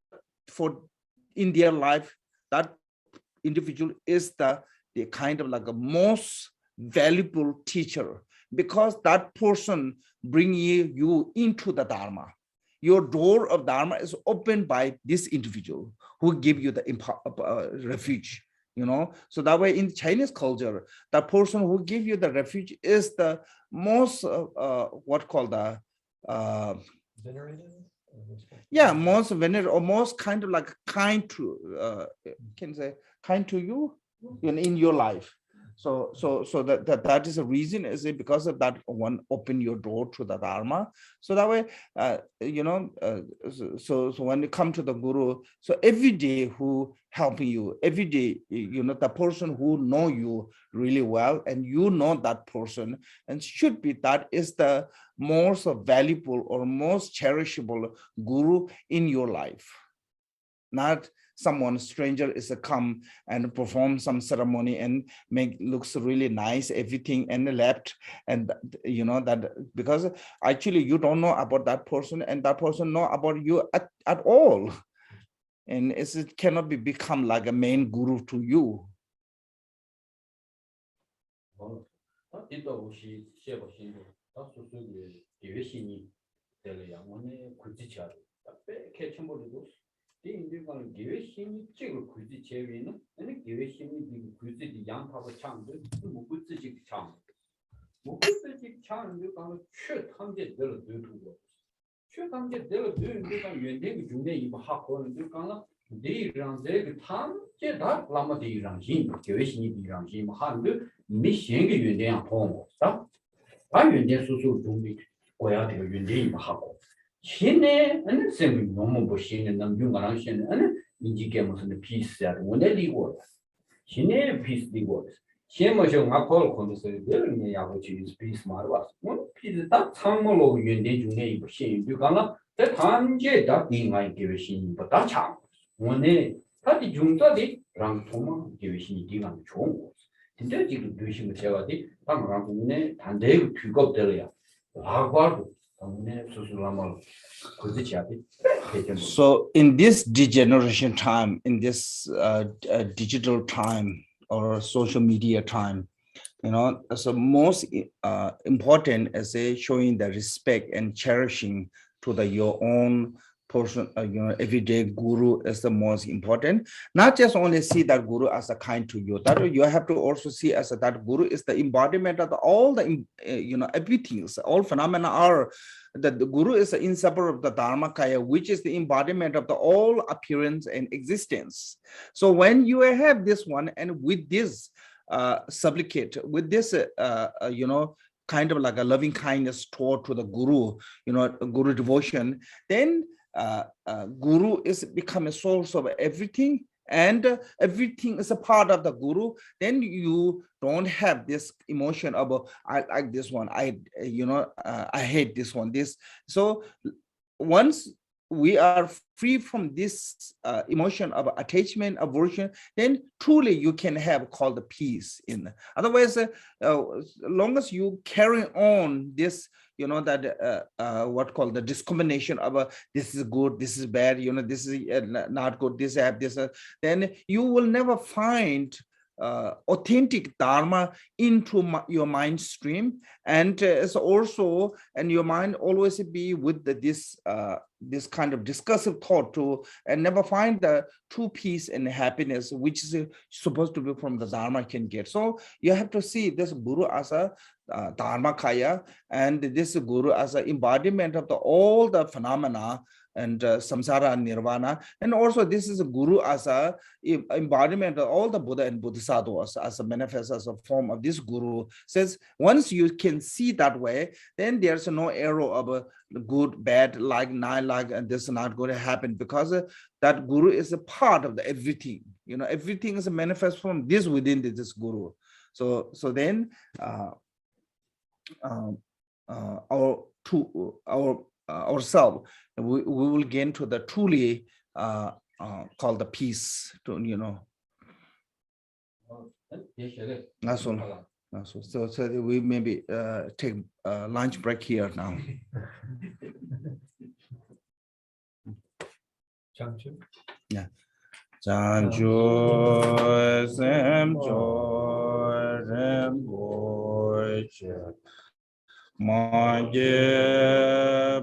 for in their life, that individual is the kind of like a most valuable teacher, because that person bring you into the Dharma. Your door of Dharma is opened by this individual who give you the refuge, so that way in Chinese culture, the person who give you the refuge is the most what called the most venerable, or most kind of like kind to can say kind to you in your life. So that is a reason, is it because of that one open your door to the Dharma. So that way so when you come to the Guru, so every day who helping you, every day the person who know you really well, and that person, and should be that is the most valuable or most cherishable Guru in your life. Not someone stranger is a come and perform some ceremony and make looks really nice everything and left, and that because actually you don't know about that person, and that person know about you at all, and it cannot be become like a main Guru to you. 다 소소의 기회신이 될 양원에 굳이쳐야 돼. 개천벌이도 인디간 기회신이 찍을 굳이 제위는 아니 기회신이 굳이 양파고 창도 뭐 굳이 창. 뭐 굳이 창을 가면 최탐제 될 되고. 최탐제 될 되니까 연대의 중에 이거 하고는 그러니까 대랑제 탐제다 라마 대랑신 기회신이 대랑신 한데 미신의 연대야 보고다. 연대 수수 중에 고야 되고 연대이 하고 신의 아니 셈이 너무 보시는 남중가랑 신의 아니 인지게 무슨 피스야 원래리고 신의 피스리고 신모셔 마콜 콘서트 되는 야고 지스 피스 말와 뭐 피스 딱 참mol로 연대 중에 이 보시 그러니까 대 단계다 인가의 계획신보다 참 원래 다디 중자디 랑 통마 계획신이 디가 좋은 거 진짜 지금 누시면 제가 디 방랑군에 단대의 규격들이야 과거로 때문에 수술하면 그렇지 않지. So in this degeneration time, in this digital time or social media time, so most important is showing the respect and cherishing to your own person, everyday guru is the most important. Not just only see that guru as a kind to you, that you have to also see as that guru is the embodiment of all the, everything, all phenomena are, the guru is the inseparable of the Dharmakaya, which is the embodiment of the all appearance and existence. So when you have this one, and with this supplicate, with this, kind of like a loving kindness toward to the guru, guru devotion, then guru is become a source of everything, and everything is a part of the guru. Then you don't have this emotion of I like this one, I hate this one, this. So once we are free from this emotion of attachment, aversion, then truly you can have called the peace in. Otherwise, long as you carry on this, what called the discrimination of this is good, this is bad, this is not good, this have this, then you will never find authentic dharma into your mind stream, and it's also, and your mind always be with this kind of discursive thought to, and never find the true peace and happiness which is supposed to be from the dharma can get. So you have to see this guru as a dharmakaya, and this guru as an embodiment of all the phenomena and samsara and nirvana, and also this is a guru as a embodiment of all the Buddha and Bodhisattvas as a manifest as a form of this guru. Says once you can see that way, then there's no arrow of good, bad, like, not like, and this is not going to happen, because that guru is a part of the everything. Everything is a manifest from this within this guru. So then ourselves, we will gain to the truly called the peace. So we maybe take lunch break here now. Yeah. Janju Semjo Rinpoche Manje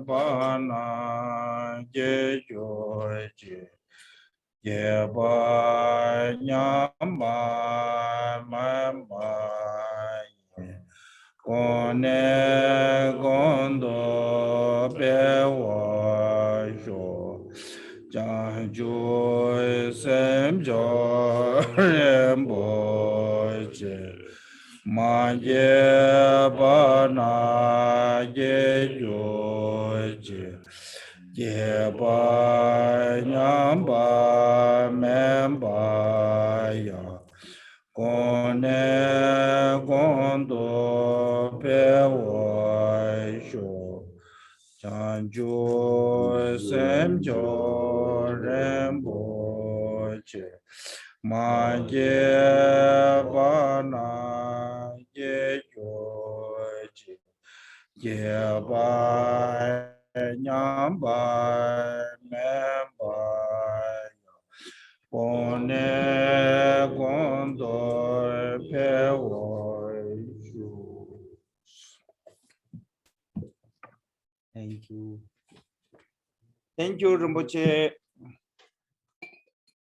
Bana Gejoje Yeba Nyamba Mamba Kone Gondo Bewajo Janju Semjo Rinpoche Manje Bana Gejoje Yeba Nyamba Membaya Kone Gondo Pewaisho Janju Semjo Rinpoche Manje Bana Gejoje Yeba Nyamba Membaya Kone Gondo Pewaisho. Thank you. Thank you, Rinpoche.